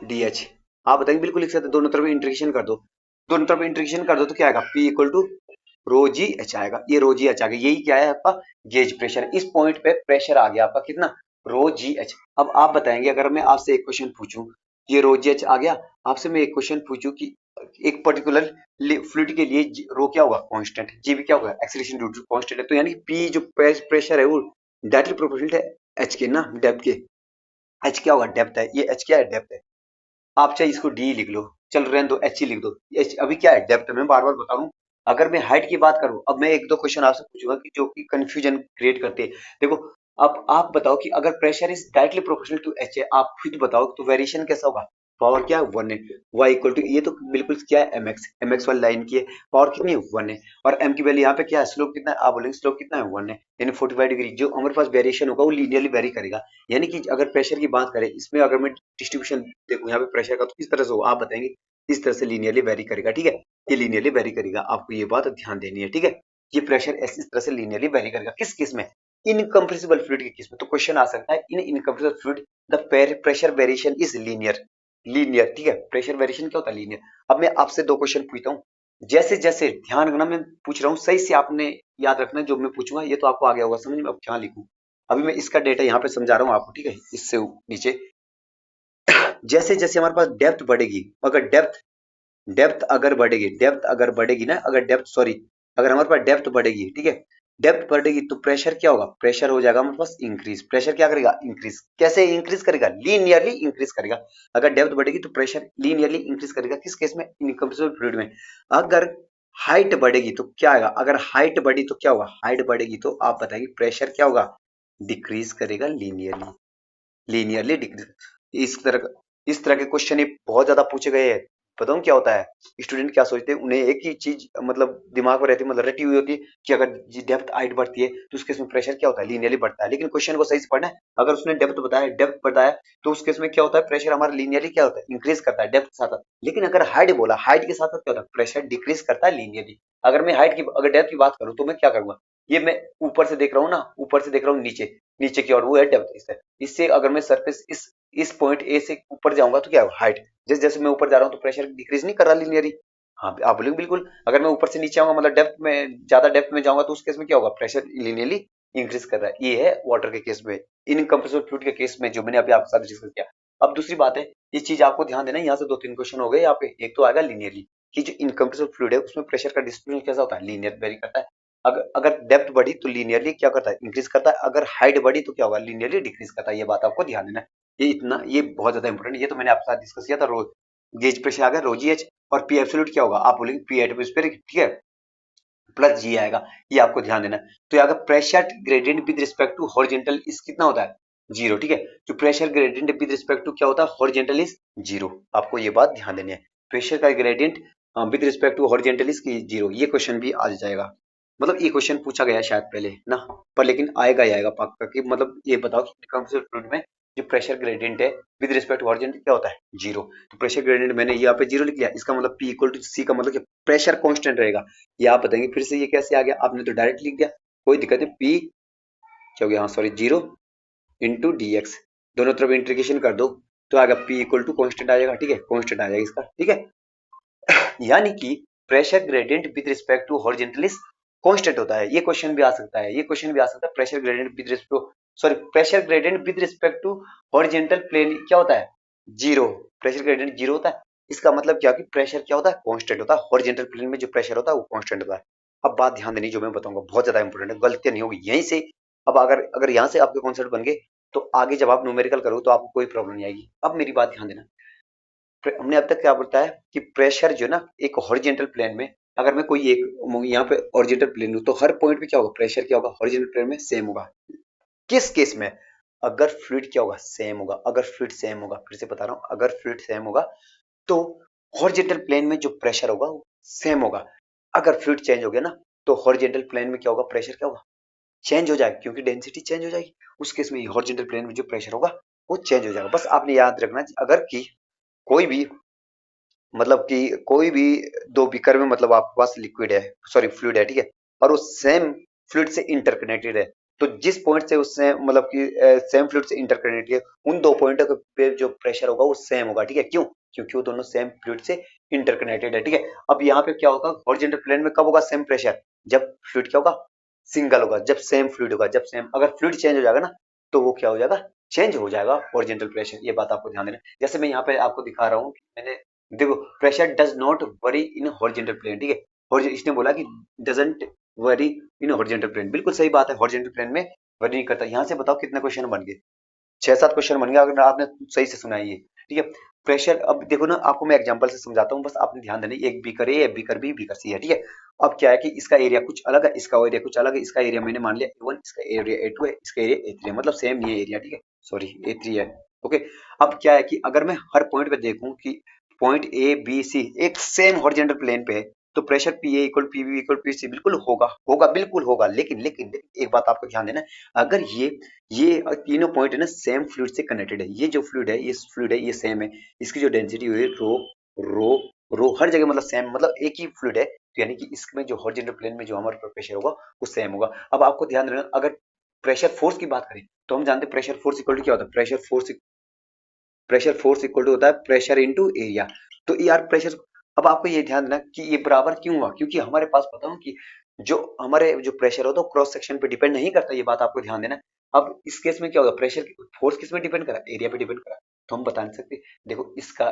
डी एच। आप बताएंगे बिल्कुल लिख सकते हैं, दोनों तरफ इंटीग्रेशन कर दो, दोनों तरफ इंटीग्रेशन कर दो तो क्या आएगा? P equal to rho G H आएगा। ये रो जी एच आ गया, यही क्या है आपका? Gauge pressure. इस पॉइंट पे प्रेशर आ गया आपका कितना? रो जी एच। अब आप बताएंगे, अगर मैं आपसे एक क्वेश्चन पूछूं, ये रो जी एच आ गया, आपसे मैं एक क्वेश्चन पूछूं कि एक पर्टिकुलर फ्लूइड के लिए रो क्या होगा? कांस्टेंट। जी भी क्या होगा? एक्सेलरेशन ड्यू टू कांस्टेंट है, तो यानी कि पी जो प्रेशर है वो डायरेक्टली प्रोपोर्शनल है एच के ना, डेप्थ के। एच क्या होगा? डेप्थ है, ये एच क्या है? डेप्थ है। आप चाहे इसको डी लिख लो, चल रहने दो, एच ही लिख दो। एच अभी क्या है? डेप्थ। मैं बार बार बता रहा हूँ, अगर मैं हाइट की बात करूं, अब मैं एक दो क्वेश्चन आपसे पूछूंगा कि जो कि कंफ्यूजन क्रिएट करते हैं। देखो, अब आप बताओ कि अगर pressure is directly proportional to H है, आप खुद बताओ तो वेरिएशन कैसा होगा? पावर क्या है? 1 है। वाई इक्वल टू, ये तो बिल्कुल क्या है? एम एक्स, एम एक्स वाली लाइन की है। पावर कितनी है? 1 है। और एम की वैल्यू यहाँ पे क्या है? स्लोप कितना है? आप बोलेंगे स्लोप कितना है? 1 है, यानी 45 डिग्री। जो हमारे पास वेरिएशन होगा वो लीनियरली वेरी करेगा। यानी कि अगर प्रेशर की बात करें, इसमें अगर मैं डिस्ट्रीब्यूशन देखूं यहाँ पे प्रेशर का, तो किस तरह से होगा? आप बताएंगे इस तरह से लीनियरली वेरी करेगा, ठीक है। ये लीनियरली वेरी करेगा, आपको ये बात ध्यान देनी है, ठीक है। ये प्रेशर इस तरह से लीनियरली वेरी करेगा, किस केस में? इनकम्प्रेसिबल फ्लूइड के केस में। तो क्वेश्चन आ सकता है, in incompressible fluid the pressure variation is linear, linear, ठीक है। प्रेशर वेरिएशन क्या होता है? लीनियर। अब मैं आपसे दो क्वेश्चन पूछता हूँ, जैसे जैसे ध्यान रखना, मैं पूछ रहा हूँ सही से, आपने याद रखना जो मैं पूछूंगा, ये तो आपको आ गया होगा समझ में। अब क्या लिखूं, अभी मैं इसका डेटा यहाँ पे समझा रहा हूँ आपको, ठीक है। इससे नीचे जैसे जैसे हमारे पास डेप्थ बढ़ेगी, अगर डेप्थ अगर बढ़ेगी, डेप्थ अगर बढ़ेगी ना, अगर डेप्थ, सॉरी, अगर हमारे पास डेप्थ बढ़ेगी, ठीक है, डेप्थ बढ़ेगी तो प्रेशर क्या होगा, प्रेशर हो जाएगा हमारे पास इंक्रीज। प्रेशर क्या करेगा, इंक्रीज। कैसे इंक्रीज करेगा, लीनियरली इंक्रीज करेगा। अगर डेप्थ बढ़ेगी तो प्रेशर लीनियरली इंक्रीज करेगा। किस केस में, इनकम्प्रेसिबल फ्लूइड में। अगर हाइट बढ़ेगी तो क्या आएगा, अगर हाइट बढ़ी तो क्या होगा, हाइट बढ़ेगी तो आप बताइए प्रेशर क्या होगा, डिक्रीज करेगा लीनियरली, लीनियरली डिक्रीज। इस तरह के क्वेश्चन ये बहुत ज्यादा पूछे गए हैं। बताऊं क्या होता है, स्टूडेंट क्या सोचते हैं, उन्हें एक ही चीज मतलब दिमाग में रहती है, मतलब रटी हुई होती है कि अगर डेप्थ हाइट बढ़ती है तो उस केस में प्रेशर क्या होता है, लीनियरली बढ़ता है। लेकिन क्वेश्चन को सही से पढ़ना है। अगर उसने डेप्थ बताया तो उस केस में क्या होता है, प्रेशर हमारा लीनियरली क्या होता है, इंक्रीज करता है डेप्थ के साथ साथ। लेकिन अगर हाइट बोला, हाइट के साथ साथ क्या होता है, प्रेशर डिक्रीज करता है लीनियरली। अगर मैं हाइट की, अगर डेप्थ की बात करूं तो मैं क्या करूंगा, ये मैं ऊपर से देख रहा हूँ ना, ऊपर से देख रहा हूँ नीचे, नीचे की ओर, वो है डेप्थ। इससे अगर मैं सरफेस इस पॉइंट ए से ऊपर जाऊंगा तो क्या होगा, हाइट। जैसे जैसे मैं ऊपर जा रहा हूँ तो प्रेशर डिक्रीज नहीं कर रहा लीनियरली। हाँ आप बोलेंगे बिल्कुल। अगर मैं ऊपर से नीचे आऊंगा मतलब डेप्थ में, ज्यादा डेप्थ में जाऊंगा तो उस केस में क्या होगा, प्रेशर लीनियरली इंक्रीज कर रहा है। ये है वाटर के केस में, इनकम्प्रेसिबल फ्लूइड के केस में, जो मैंने अभी आपके साथ डिस्कस किया। अब दूसरी बात है, ये चीज आपको ध्यान देना है, यहाँ से दो तीन क्वेश्चन हो गए यहाँ पे। एक तो आएगा लीनियरली, कि जो इनकम्प्रेसिबल फ्लूइड है उसमें प्रेशर का डिस्ट्रीब्यूशन कैसा होता है, लीनियर वेरी करता है। अगर अगर डेप्थ बढ़ी तो लीनियरली क्या करता है, इंक्रीज करता है। अगर हाइट बढ़ी तो क्या होगा, लीनियरली डिक्रीज करता है। ये बात आपको ध्यान देना है। ये बहुत ज्यादा इंपॉर्टेंट। ये तो मैंने आपके साथ डिस्कस किया था। रो गेज प्रेशर आ गया, रो जी एच। और पी एब्सोल्यूट क्या होगा, आप बोलेंगे पी एटमोस्फेयर, ठीक है, प्लस जी आएगा। ये आपको ध्यान देना है। तो यहाँ pressure gradient with respect to horizontal is कितना होता है, जीरो, ठीक है। जो pressure gradient with respect to क्या होता है, हॉरिजॉन्टल इज जीरो। आपको ये बात ध्यान देनी है। प्रेशर का gradient with respect to horizontal is zero. ये क्वेश्चन भी आ जाएगा। मतलब ये क्वेश्चन पूछा गया है शायद पहले ना, पर लेकिन आएगा ही आएगा पक्का। कि मतलब ये बताओ कि कंप्यूटर फ्लूइड में जो प्रेशर ग्रेडियंट है विद रिस्पेक्ट टू हॉरिजॉन्टल क्या होता है, जीरो। तो प्रेशर ग्रेडियंट मैंने यहाँ पे जीरो लिख लिया। इसका मतलब P इक्वल टू सी का मतलब क्या, प्रेशर कांस्टेंट रहेगा। ये आप बताएंगे फिर से ये कैसे आ गया, आपने तो डायरेक्ट लिख दिया, कोई दिक्कत नहीं। पी क्या हो गया, हाँ sorry, zero into D x, दोनों तरफ इंटीग्रेशन कर दो तो आएगा पी इक्वल टू कॉन्स्टेंट आ जाएगा, ठीक है, कॉन्स्टेंट आ जाएगा इसका, ठीक है। यानी कि pressure gradient with respect to horizontal is constant होता है। ये क्वेश्चन भी आ सकता है, ये क्वेश्चन भी आ सकता है। Pressure gradient with respect to, sorry, pressure gradient with respect to horizontal plane क्या होता है, जीरो। प्रेशर ग्रेडियंट जीरो होता है। इसका मतलब क्या कि प्रेशर क्या होता है, कांस्टेंट होता है। हॉरिजॉन्टल प्लेन में जो प्रेशर होता है वो कांस्टेंट होता है। अब बात ध्यान देनी जो मैं बताऊंगा बहुत ज्यादा इंपॉर्टेंट है, गलतियां नहीं होगी यहीं से। अब अगर अगर यहाँ से आपके कॉन्सेप्ट बन गए तो आगे जब आप न्यूमेरिकल करोगे तो आपको कोई प्रॉब्लम नहीं आएगी। अब मेरी बात ध्यान देना, हमने अब तक क्या बताया कि प्रेशर जो ना एक हॉरिजॉन्टल प्लेन में, अगर मैं कोई एक यहाँ पे हॉरिजॉन्टल प्लेन हूं तो हर पॉइंट पे क्या होगा, प्रेशर क्या होगा, हॉरिजॉन्टल प्लेन में सेम होगा। किस केस में, अगर फ्लूइड क्या होगा, सेम होगा। अगर फ्लूइड सेम होगा, फिर से बता रहा हूं, अगर फ्लूइड सेम होगा तो हॉरिजॉन्टल प्लेन में जो प्रेशर होगा वो सेम होगा। अगर फ्लूइड चेंज हो गया ना तो हॉरिजॉन्टल प्लेन में क्या होगा, प्रेशर क्या होगा, चेंज हो जाएगा, क्योंकि डेंसिटी चेंज हो जाएगी। उस केस में हॉरिजॉन्टल प्लेन में जो प्रेशर होगा वो चेंज हो जाएगा। बस आपने याद रखना, अगर कि कोई भी मतलब कि कोई भी दो बीकर में मतलब आपके पास लिक्विड है, सॉरी फ्लूइड है, ठीक है, और वो सेम फ्लूइड से इंटरकनेक्टेड है, तो जिस पॉइंट से उससे मतलब कि सेम फ्लूइड से इंटरकनेक्टेड है उन दो पॉइंटों पे जो प्रेशर होगा वो सेम होगा, ठीक है। क्यों, क्योंकि वो दोनों सेम फ्लूइड से इंटरकनेक्टेड है, ठीक है। अब यहाँ पे क्या होगा, हॉरिजॉन्टल प्लेन में कब होगा सेम प्रेशर, जब फ्लूइड क्या होगा, सिंगल होगा, जब सेम फ्लूइड होगा, जब सेम, अगर फ्लूइड चेंज हो जाएगा ना तो वो क्या हो जाएगा, चेंज हो जाएगा हॉरिजॉन्टल प्रेशर। ये बात आपको ध्यान देना है। जैसे मैं यहाँ पे आपको दिखा रहा हूँ, मैंने देखो, pressure does not vary in horizontal plane, ठीक है। और इसने बोला कि doesn't vary in horizontal plane, बिल्कुल सही बात है, हॉरिजॉन्टल प्लेन में वरी नहीं करता। यहाँ से बताओ कितने क्वेश्चन बन गए, 6-7 क्वेश्चन बन गया अगर आपने सही से सुना है ये, ठीक है। प्रेशर, अब देखो ना, आपको मैं एग्जांपल से समझाता हूँ, बस आपने ध्यान देना, एक beaker A, beaker B, beaker C है, ठीक है। अब क्या है कि इसका एरिया कुछ अलग है, इसका एरिया कुछ अलग है। इसका एरिया मैंने मान लिया A1, इसका एरिया A2 है, इसका एरिया A3 है, मतलब सेम ये एरिया, ठीक है, सॉरी A3 है, ओके। अब क्या है कि अगर मैं हर पॉइंट पे देखूं कि पॉइंट ए बी सी एक सेम हॉरिजॉन्टल प्लेन पे है तो pressure P A equal P B equal P C बिल्कुल होगा, होगा, बिल्कुल होगा। लेकिन एक बात आपको ध्यान देना है, अगर ये तीनों पॉइंट है ना सेम फ्लूइड से कनेक्टेड है, ये जो फ्लूइड है ये सेम है, इसकी जो डेंसिटी हुई रो रो रो हर जगह मतलब सेम, मतलब एक ही फ्लूइड है, तो यानी कि इसमें जो हॉरिजॉन्टल प्लेन में जो हमारा प्रेशर होगा वो सेम होगा। अब आपको ध्यान देना, अगर प्रेशर फोर्स की बात करें तो हम जानते हैं प्रेशर फोर्स इक्वल टू क्या होता है, प्रेशर फोर्स इक्वल टू होता है प्रेशर इनटू एरिया। तो यार प्रेशर, अब आपको ये ध्यान देना कि ये बराबर क्यों हुआ, क्योंकि हमारे पास पता हो कि जो हमारे जो प्रेशर होता है क्रॉस सेक्शन पे डिपेंड नहीं करता, ये बात आपको ध्यान देना। अब इस केस में क्या होगा, प्रेशर फोर्स किस में डिपेंड करा, एरिया पे डिपेंड करा, तो हम बता नहीं सकते। देखो इसका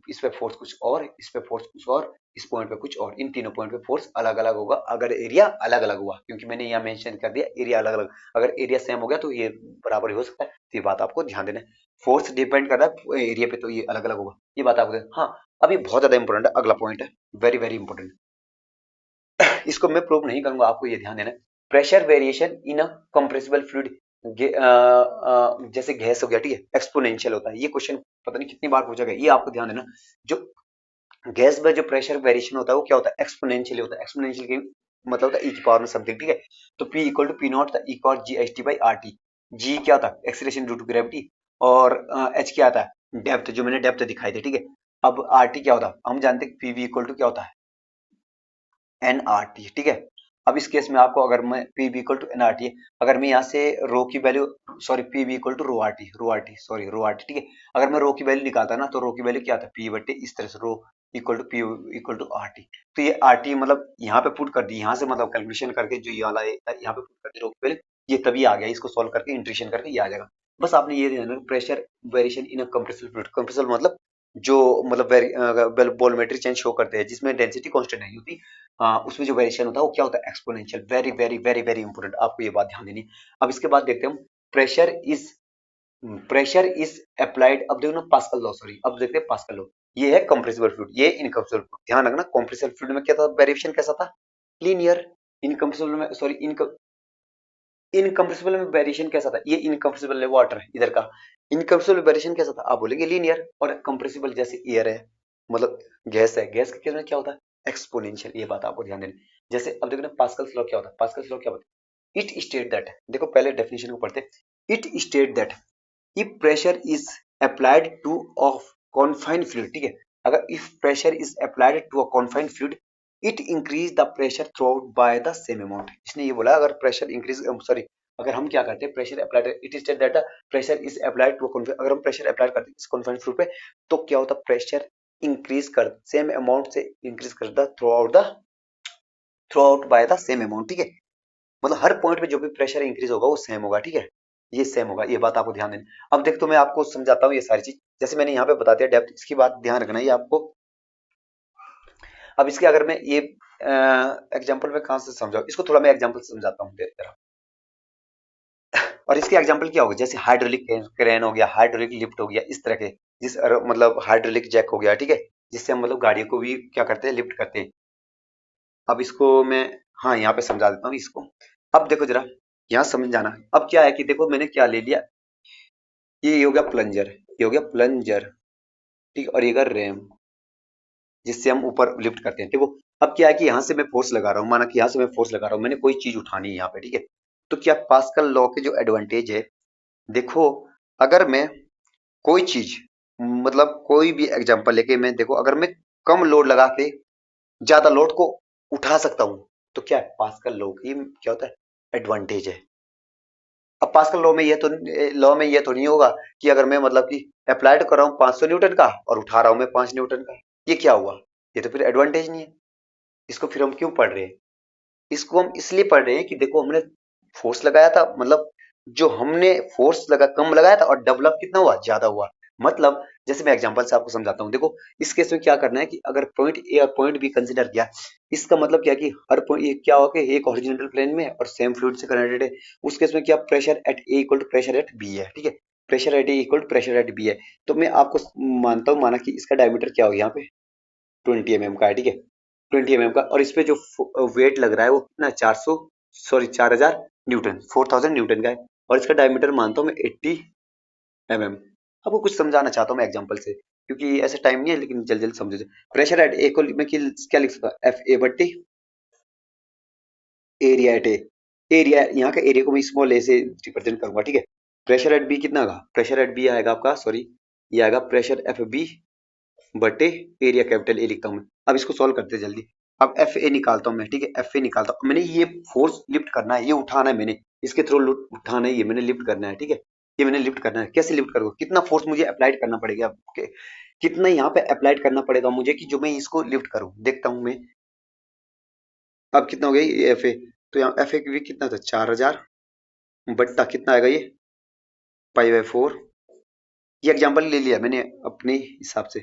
इस पे फोर्स कुछ और, इस पे फोर्स कुछ और, इस पॉइंट पे कुछ और, इन तीनों पॉइंट पे फोर्स अलग अलग होगा अगर एरिया अलग अलग हुआ, क्योंकि मैंने यहाँ मेंशन कर दिया एरिया अलग अलग, अगर एरिया सेम हो गया तो ये बराबर ही हो सकता है, तो ये बात आपको ध्यान देना है। फोर्स डिपेंड कर रहा है एरिया पे तो ये अलग अलग होगा, ये बात आपको हाँ। अभी बहुत ज्यादा इंपॉर्टेंट है, अगला पॉइंट है वेरी वेरी इंपॉर्टेंट, इसको मैं प्रूव नहीं करूंगा, आपको ये ध्यान देना है। Pressure variation in a compressible fluid, जैसे गैस हो गया, ठीक है, एक्सपोनेंशियल होता है, ये क्वेश्चन पता नहीं कितनी बार पूछा गया, ये आपको ध्यान देना। जो गैस में जो प्रेशर वेरिएशन होता है वो क्या होता है, एक्सपोनेंशियल होता है, एक्सपोनेंशियल की मतलब होता है ई की पावर में समथिंग, ठीक है। तो P equal to P not था E cos G H T by R T, G क्या था एक्सीलरेशन ड्यू टू ग्रेविटी, और एच क्या आता है डेप्थ, जो मैंने डेप्थ दिखाई थी, ठीक है। अब आर टी क्या होता है, हम जानते हैं पी वी इक्वल टू क्या होता है एन आर टी, ठीक है। अब इस केस में आपको अगर मैं P B equal to N R T, अगर मैं यहाँ से रो की value, sorry P B equal to rho R T sorry rho R T, ठीक है। अगर मैं रो की वैल्यू निकालता ना तो रो की वैल्यू क्या आता है पी बटे इस तरह से rho equal to P equal to R T, तो ये आर टी मतलब यहाँ पे पुट कर दी, यहाँ से मतलब कैलकुलेशन करके जो ये वाला यहाँ पे पुट कर दी रो की वैल्यू, ये तभी आ गया, इसको सॉल्व करके इंटीग्रेशन करके ये आ जाएगा। बस आपने ये ध्यान रखना, pressure variation in a compressible fluid, compressible मतलब जो मतलब वॉल्यूमेट्रिक चेंज शो करते हैं जिसमें डेंसिटी कांस्टेंट नहीं होती, उसमें जो वेरिएशन होता है वो क्या होता है exponential, very very very very important, आपको ये बात ध्यान देनी है। अब इसके बाद देखते हैं हम प्रेशर इज अप्लाइड, अब देखो ना पास्कल लॉ, सॉरी अब देखते हैं पास्कल लॉ, ये है कंप्रेसिबल फ्लूइड, ये इनकंप्रेसिबल फ्लूइड, ध्यान रखना कंप्रेसिबल फ्लूइड में क्या था वेरिएशन कैसा था लीनियर, इनकंप्रेसिबल में सॉरी इनकंप्रेसिबल में वेरिएशन कैसा था, ये इनकंप्रेसिबल है वाटर है इधर का, इनकंप्रेसिबल वेरिएशन कैसा था आप बोलेंगे लीनियर, और कंप्रेसिबल जैसे एयर है मतलब गैस है, गैस के केस में क्या होता है एक्सपोनेंशियल, ये बात आपको ध्यान देनी। जैसे अब देखो ना पास्कल लॉ क्या होता है, पास्कल लॉ क्या होता है, इट स्टेट दैट, देखो पहले डेफिनेशन को पढ़ते, it state that if pressure is applied to a confined fluid, ठीक है, अगर if pressure is applied to a confined fluid it increase the pressure throughout by the same amount, इसने ये बोला अगर प्रेशर इंक्रीज सॉरी अगर हम क्या करते हैं pressure applied, it is that pressure is applied to अगर हम प्रेशर अप्लाई करते हैं इस कॉन्फाइंड फ्लूइड पे तो क्या होता है प्रेशर इंक्रीज कर सेम अमाउंट से इंक्रीज करता through out by the same amount, ठीक है। मतलब हर पॉइंट पे जो भी प्रेशर इंक्रीज होगा वो सेम होगा, ठीक है, ये सेम होगा, ये बात आपको ध्यान देनी। अब देख तो मैं आपको समझाता हूँ ये सारी चीज, जैसे मैंने यहाँ पे बता दिया डेप्थ, इसकी बात ध्यान रखना ये आपको। अब इसके अगर मैं ये एग्जांपल में कहाँ से समझाऊं इसको, थोड़ा मैं एग्जांपल से समझाता हूँ जरा। और इसके एग्जांपल क्या होगा, जैसे हाइड्रोलिक क्रेन हो गया, हाइड्रोलिक लिफ्ट हो गया, इस तरह के मतलब हाइड्रोलिक जैक हो गया, ठीक है, जिससे हम मतलब गाड़ियों को भी क्या करते हैं लिफ्ट करते हैं। अब इसको मैं हाँ यहाँ पे समझा देता हूँ इसको। अब देखो जरा यहाँ समझ जाना, अब क्या है कि देखो मैंने क्या ले लिया, ये हो गया प्लंजर, ये हो गया प्लंजर, ठीक, और ये का रैम जिससे हम ऊपर लिफ्ट करते हैं, ठीक है। अब क्या है कि यहाँ से मैं फोर्स लगा रहा हूँ, माना कि यहाँ से मैं फोर्स लगा रहा हूँ, मैंने कोई चीज उठानी है यहाँ पे, ठीक है। तो क्या पास्कल लॉ के जो एडवांटेज है, देखो अगर मैं कोई चीज मतलब कोई भी एग्जांपल लेके मैं देखो अगर मैं कम लोड लगा के ज्यादा लोड को उठा सकता हूँ तो क्या है पास्कल लॉ की क्या होता है एडवांटेज है। अब पास्कल लॉ में ये तो नहीं होगा कि अगर मैं मतलब कि अप्लाई कर रहा हूँ 500 न्यूटन का और उठा रहा हूँ मैं 5 न्यूटन का, ये क्या हुआ, ये तो फिर एडवांटेज नहीं है। इसको फिर हम क्यों पढ़ रहे हैं, इसको हम इसलिए पढ़ रहे हैं कि देखो हमने फोर्स लगाया था, मतलब जो हमने फोर्स लगा कम लगाया था और डेवलप कितना हुआ ज्यादा हुआ। मतलब जैसे मैं एग्जांपल से आपको समझाता हूँ, देखो इस केस में क्या करना है कि अगर पॉइंट ए और पॉइंट बी कंसीडर किया, इसका मतलब क्या है कि हर पॉइंट ये क्या होगा कि एक हॉरिजॉन्टल प्लेन में और सेम फ्लूइड से कनेक्टेड है, उस केस में क्या pressure at A equal to pressure at B है, ठीक है, pressure at A equal to pressure at B है। तो मैं आपको मानता हूँ, माना कि इसका डायमीटर क्या होगा यहाँ पे 20 mm का है, ठीक है, 20 mm का, और इस पे जो वेट लग रहा है वो कितना 4000 न्यूटन 4000 न्यूटन का है, और इसका डायमीटर मानता हूँ मैं 80 mm। आपको कुछ समझाना चाहता हूँ मैं एग्जांपल से, क्योंकि ऐसे टाइम नहीं है लेकिन जल्दी जल्दी समझो। प्रेशर एट ए को मैं क्या लिख सकता हूँ एफ ए बट्टी एरिया एट ए, एरिया यहाँ का एरिया को मैं स्मॉल ए से रिप्रेजेंट करूंगा, ठीक है। प्रेशर एट बी कितना होगा, प्रेशर एट बी आएगा आपका सॉरी ये आएगा प्रेशर एफ बी बटे एरिया कैपिटल ए लिखता हूँ मैं। अब इसको सॉल्व करते हैं जल्दी। अब एफ ए निकालता हूँ मैं, ठीक है, एफ ए निकालता हूँ मैंने, ये फोर्स लिफ्ट करना है, ये उठाना है मैंने, इसके थ्रू उठाना है, ये मैंने लिफ्ट करना है, ठीक है, ये मैंने लिफ्ट करना है। कैसे लिफ्ट करूँगा, कितना फोर्स मुझे अप्लाइड करना पड़ेगा, कितना यहाँ पे अप्लाइड करना पड़ेगा मुझे कि जो मैं इसको लिफ्ट करूँ, देखता हूँ मैं। अब कितना हो गया एफ ए, तो यहाँ एफ ए की भी कितना था 4000 बट्टा कितना आएगा ये पाई बाय 4, ये एग्जाम्पल ले लिया मैंने अपने हिसाब से,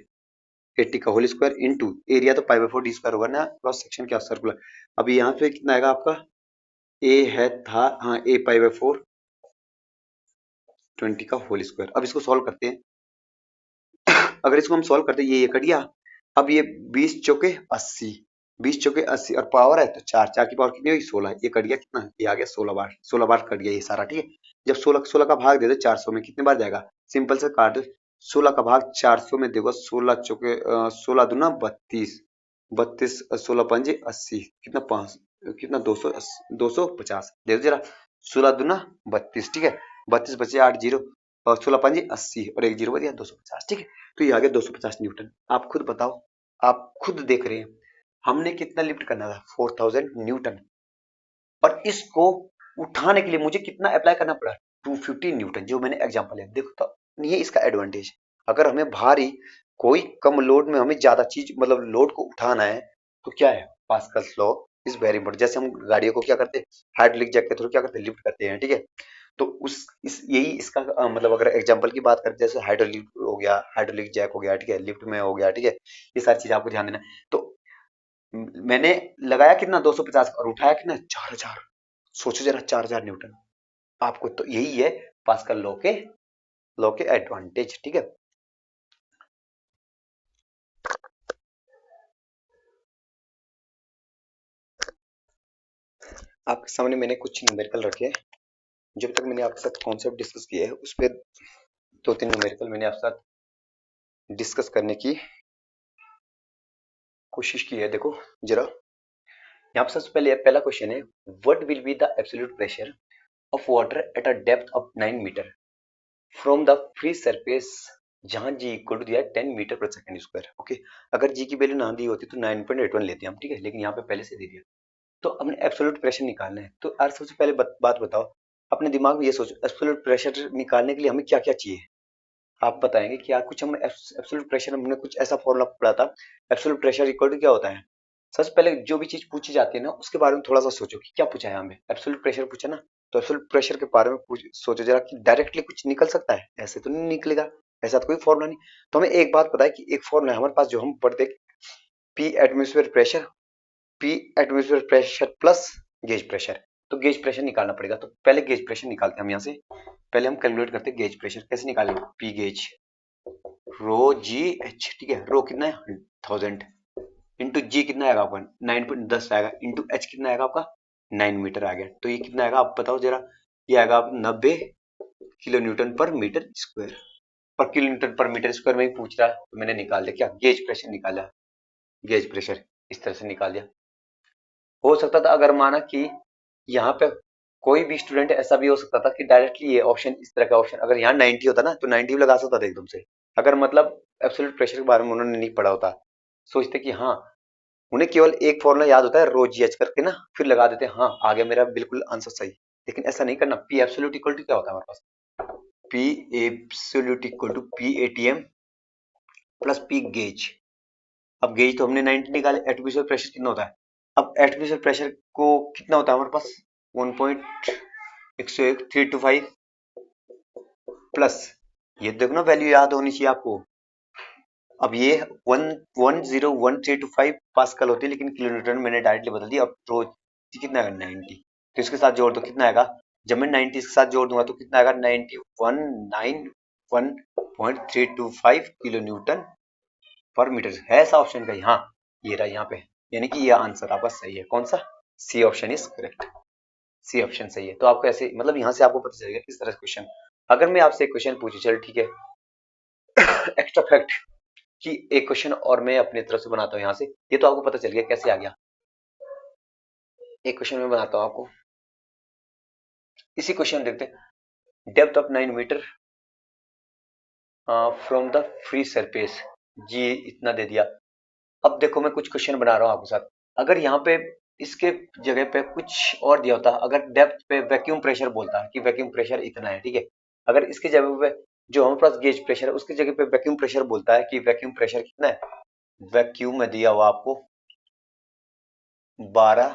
80 का होल स्क्वायर इंटू एरिया तो पाई बाई 4 डी स्क्वायर होगा ना, क्रॉस सेक्शन क्या सर्कुलर। अभी यहाँ पे कितना आएगा आपका, ए है था, हाँ ए पाई बाई 4 20 का होल स्क्वायर। अब इसको सॉल्व करते हैं। अगर इसको हम सॉल्व करते हैं, ये कट गया। अब ये 20 चौके 80, 20 चौके 80 और पावर है तो 4, 4 की पावर कितनी हुई 16, ये कट गया कितना, ये आ गया 16 बार, 16 बार कट गया ये सारा, ठीक है। जब 16 16 का भाग दे दो 400 में, कितने बार जाएगा, सिंपल से काट दो। 16 का भाग 400 में देखो, 16 चौके 16 दूना 32, 32 16 पंजे 80, कितना 5 कितना 250 देखो जरा, 16 दूना 32, ठीक है, 32 बचे 8 जीरो और 16 पंजे 80 और एक जीरो बच गया 250, ठीक है। तो ये आ गया 250 न्यूटन। आप खुद बताओ, आप खुद देख रहे हैं हमने कितना लिफ्ट करना था, 4000 न्यूटन, और इसको उठाने के लिए मुझे कितना अप्लाई करना पड़ा, 250 न्यूटन, जो मैंने एग्जांपल है। देखो तो ये इसका एडवांटेज। अगर हमें भारी कोई कम लोड में हमें ज्यादा चीज मतलब लोड को उठाना है तो क्या है, Pascal's law is very important. जैसे हम गाड़ियों को क्या करते हैं, हाइड्रोलिक जैक के थ्रू क्या करते हैं, लिफ्ट करते हैं, ठीक है। तो उस इस यही इसका मतलब अगर एग्जांपल की बात करें, जैसे हाइड्रोलिक हो गया, हाइड्रोलिक जैक हो गया, ठीक है, लिफ्ट में हो गया, ठीक है, ये सारी चीज आपको ध्यान देना है। तो मैंने लगाया कितना 250 और उठाया कितना 4000, सोचो जरा 4000 न्यूटन। आपको तो यही है पास्कल लॉ के एडवांटेज, ठीक है। आपके सामने मैंने कुछ न्यूमेरिकल रखे हैं। जब तक मैंने आपके साथ कॉन्सेप्ट डिस्कस किए है उस पर 2-3 न्यूमेरिकल मैंने आपके साथ डिस्कस करने की कोशिश की है। देखो जरा, यहाँ पर सबसे पहले पहला क्वेश्चन है, what will be the absolute pressure of water at a depth of 9 metre from the free surface, जहां जी इक्वल टू दिया है 10 मीटर पर सेकंड स्क्वायर। ओके, अगर जी की वैल्यू ना दी होती तो 9.81 लेते हैं हम, ठीक है, लेकिन यहाँ पे पहले से दे दिया। तो हमने एब्सोल्यूट प्रेशर निकालना है। तो यार सबसे पहले बात बताओ, अपने दिमाग में ये सोचो, एब्सोल्यूट प्रेशर निकालने के लिए हमें क्या क्या चाहिए। आप बताएंगे कि यार कुछ हम एब्सोल्यूट प्रेशर, हमने कुछ ऐसा फॉर्मूला पढ़ा था, एब्सोल्यूट प्रेशर इक्वल टू क्या होता है। सबसे पहले जो भी चीज पूछी जाती है ना उसके बारे में थोड़ा सा सोचो कि क्या पूछा है हमें, एब्सोल्यूट प्रेशर पूछा ना, तो एब्सोल्यूट प्रेशर के बारे में सोचो जरा कि डायरेक्टली कुछ निकल सकता है, ऐसे तो नहीं निकलेगा, ऐसा तो कोई फॉर्मूला नहीं। तो हमें एक बात पता है कि एक फॉर्मूला है हमारे पास जो हम पढ़ते, P atmosphere pressure, P atmosphere pressure plus gauge pressure. तो गेज प्रेशर निकालना पड़ेगा, तो पहले गेज प्रेशर निकालते हैं हम यहाँ से। पहले हम कैलकुलेट करते हैं गेज प्रेशर, कैसे निकालेंगे, पी गेज रो जी एच, ठीक है, रो कितना है 1000 इंटू जी कितना आएगा आपका 9.10 आएगा, इंटू एच कितना आएगा आपका 9 मीटर आ गया। तो ये कितना आएगा आप बताओ जरा, ये आएगा आप 90 किलो न्यूटन पर मीटर स्क्वायर, पर किलो न्यूटन पर मीटर स्क्वायर में ही पूछ रहा है तो मैंने निकाल दिया क्या, गेज प्रेशर निकाला, गेज प्रेशर इस तरह से निकाल दिया। हो सकता था अगर माना कि यहाँ पे कोई भी स्टूडेंट ऐसा भी हो सकता था कि डायरेक्टली ये ऑप्शन, इस तरह का ऑप्शन अगर यहाँ 90 होता ना तो 90 भी लगा सकता था एकदम से, अगर मतलब एब्सोल्यूट प्रेशर के बारे में उन्होंने नहीं पढ़ा होता। सोचते कि हाँ, उन्हें केवल एक फॉर्मूला याद होता है रो जी एच करके ना, फिर लगा देते हैं हाँ आ गया मेरा बिल्कुल आंसर सही। लेकिन ऐसा नहीं करना। पी एब्सोल्यूट इक्वल टू क्या होता है हमारे पास, P absolute equal to P ATM plus P gauge. अब गेज तो हमने 90 निकाले, एटमॉस्फेयर प्रेशर कितना होता है, अब एटमॉस्फेयर प्रेशर को कितना होता है हमारे पास 1.101 प्लस, ये देखो ना वैल्यू याद होनी चाहिए आपको। अब ये 1101325 पास्कल होती है, लेकिन किलो न्यूटन मैंने डायरेक्टली बदल दिया। अब रोज कितना आएगा 90, तो इसके साथ जोड़ दो कितना आएगा, जब मैं 90 इसके साथ जोड़ दूंगा तो कितना आएगा 9191.325 किलो न्यूटन पर मीटर है। ऐसा ऑप्शन का हाँ, ये रहा यहाँ पे, यानी कि ये आंसर आपका सही है। कौन सा, C option is correct, C option सही है। तो आपको ऐसे मतलब यहाँ से आपको पता चलेगा किस तरह से क्वेश्चन। अगर मैं आपसे एक क्वेश्चन पूछूं, चल ठीक है, एक्स्ट्रा फैक्ट कि एक क्वेश्चन और मैं अपनी तरफ से बनाता हूँ यहाँ से, ये तो आपको पता चल गया कैसे आ गया। एक क्वेश्चन मैं बनाता हूँ आपको, इसी क्वेश्चन देखते हैं, depth of 9 metre from the free surface, G इतना दे दिया। अब देखो मैं कुछ क्वेश्चन बना रहा हूँ आपके साथ, अगर यहाँ पे इसके जगह पे कुछ और दिया होता, अगर डेप्थ पे वैक्यूम प्रेशर बोलता है कि वैक्यूम प्रेशर इतना है, ठीक है, अगर इसके जगह पे जो हमारे पास गेज प्रेशर है उसकी जगह पे वैक्यूम प्रेशर बोलता है कि वैक्यूम प्रेशर कितना है, वैक्यूम में दिया हुआ आपको 12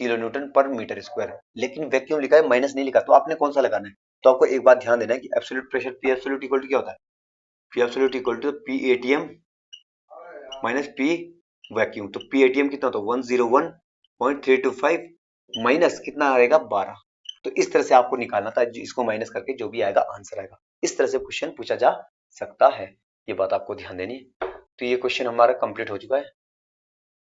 किलो न्यूटन पर मीटर स्क्वायर, लेकिन वैक्यूम लिखा है माइनस नहीं लिखा, तो आपने कौन सा लगाना है। तो आपको एक बात ध्यान देना है कि absolute pressure P absolute equal to क्या होता है, P absolute equal to P ATM minus P vacuum, तो पी एटीएम कितना होता है 101.325 माइनस कितना आएगा 12। तो इस तरह से आपको निकालना था, इसको माइनस करके जो भी आएगा आंसर आएगा। इस तरह से क्वेश्चन पूछा जा सकता है, ये बात आपको ध्यान देनी है। तो ये क्वेश्चन हमारा कंप्लीट हो चुका है।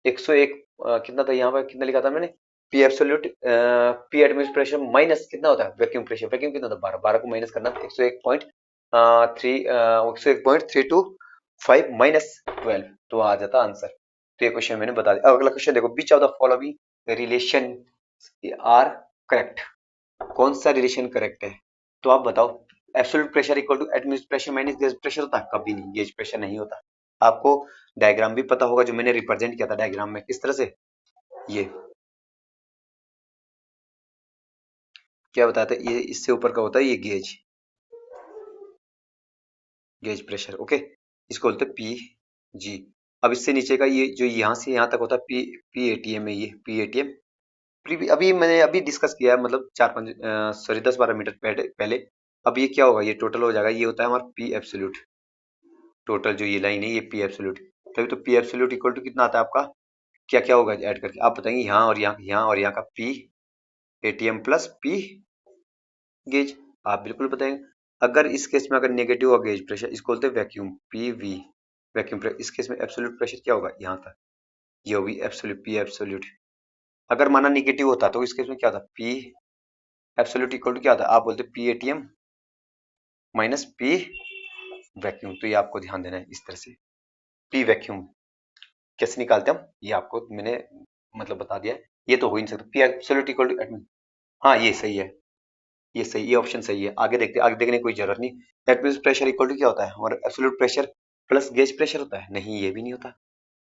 101 कितना था यहाँ पर, कितना लिखा था मैंने, P absolute P atmospheric pressure minus कितना होता है वैक्यूम प्रेशर, वैक्यूम कितना होता है 12, 12 को माइनस करना 101.3 माइनस 12, तो आ जाता आंसर। तो ये क्वेश्चन मैंने बता दिया। अगला क्वेश्चन देखो, which of the following relation are correct, कौन सा रिलेशन करेक्ट है, तो आप बताओ। Absolute pressure equal to atmospheric pressure minus gauge pressure होता है, कभी नहीं, गेज प्रेशर नहीं होता। आपको डायग्राम भी पता होगा जो मैंने रिप्रेजेंट किया था डायग्राम में, किस तरह से, ये क्या बताया था, ये इससे ऊपर का होता है ये गेज, गेज प्रेशर, ओके, इसको बोलते हैं पी जी। अब इससे नीचे का ये जो यहाँ से यहाँ तक होता है पी पी एटीएम है, ये पी एटीएम। अभी मैंने अभी डिस्कस किया है, मतलब 10-12 मीटर पहले। अब ये क्या होगा, ये टोटल हो जाएगा, ये होता है हमारा पी एब्सोल्यूट, टोटल जो ये लाइन है ये पी एब्सोल्यूट। तभी तो पी एब्सोल्यूट इक्वल टू कितना आता है आपका, क्या क्या होगा ऐड करके आप बताएंगे, यहाँ और यहाँ का P ATM plus P gauge, आप बिल्कुल बताएंगे। अगर इस केस में अगर नेगेटिव होगा गेज प्रेशर, इसको बोलते हैं vacuum, P V vacuum pressure. इस केस में एब्सोल्यूट प्रेशर क्या होगा, यहाँ तक, ये होगी एब्सोल्यूट पी एब्सोल्यूट। अगर माना नेगेटिव होता तो इस केस में क्या होता, पी एब्सोल्यूट इक्वल टू क्या होता, आप बोलते P ATM minus P vacuum. तो ये आपको ध्यान देना है, इस तरह से पी वैक्यूम कैसे निकालते हैं हम, ये आपको मैंने मतलब बता दिया है। ये तो हो ही नहीं सकता, पी एब्सोल्यूट इक्वल टू, हाँ ये सही है, ये सही, ये ऑप्शन सही है। आगे देखते, आगे देखने की कोई जरूरत नहीं। एटमॉस्फेरिक प्रेशर इक्वल टू क्या होता है, और absolute pressure plus gauge pressure होता है, नहीं ये भी नहीं होता।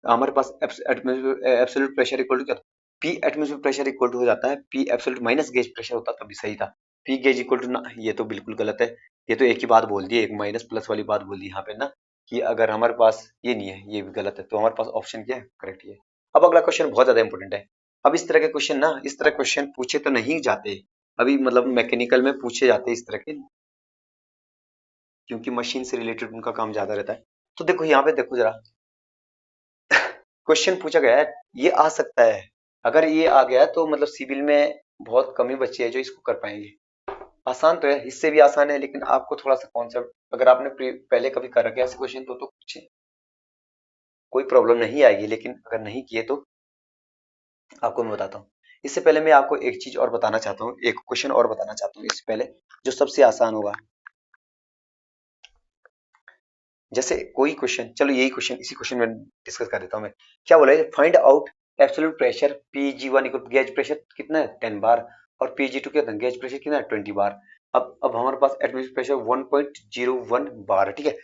हमारे पास एब्सोल्यूट प्रेशर इक्वल टू क्या होता है, P atmospheric pressure equal to हो जाता है P absolute minus gauge pressure होता, तभी सही था। पी गेज इक्वल टू ना, ये तो बिल्कुल गलत है। ये तो एक ही बात बोल दी, एक माइनस प्लस वाली बात बोल दी यहाँ पे ना, कि अगर हमारे पास ये नहीं है, ये भी गलत है, तो हमारे पास ऑप्शन क्या है, करेक्ट ये। अब अगला क्वेश्चन बहुत ज्यादा इंपॉर्टेंट है। अब इस तरह के क्वेश्चन ना, इस तरह क्वेश्चन पूछे तो नहीं जाते, अभी मतलब मैकेनिकल में पूछे जाते हैं इस तरह के, क्योंकि मशीन से रिलेटेड उनका काम ज्यादा रहता है। तो देखो यहाँ पे देखो जरा, क्वेश्चन पूछा गया है, ये आ सकता है। अगर ये आ गया तो मतलब सिविल में बहुत कम ही बच्चे हैं जो इसको कर पाएंगे। आसान तो है, इससे भी आसान है, लेकिन आपको थोड़ा सा कॉन्सेप्ट, अगर आपने पहले कभी कर रखे ऐसे क्वेश्चन तो पूछे, कोई प्रॉब्लम नहीं आएगी। लेकिन अगर नहीं किए तो आपको मैं बताता हूँ। इससे पहले मैं आपको एक चीज और बताना चाहता हूँ, एक क्वेश्चन और बताना चाहता हूँ इससे पहले, जो सबसे आसान होगा। जैसे कोई क्वेश्चन, चलो यही क्वेश्चन, इसी क्वेश्चन में डिस्कस कर देता हूँ मैं। क्या बोला है, find out absolute pressure PG one equal gauge pressure कितना है 10 बार, और पीजी2 कितना है, गेज प्रेशर कितना है 20 बार। अब हमारे पास एटमॉस्फेरिक प्रेशर 1.01 बार है, ठीक है।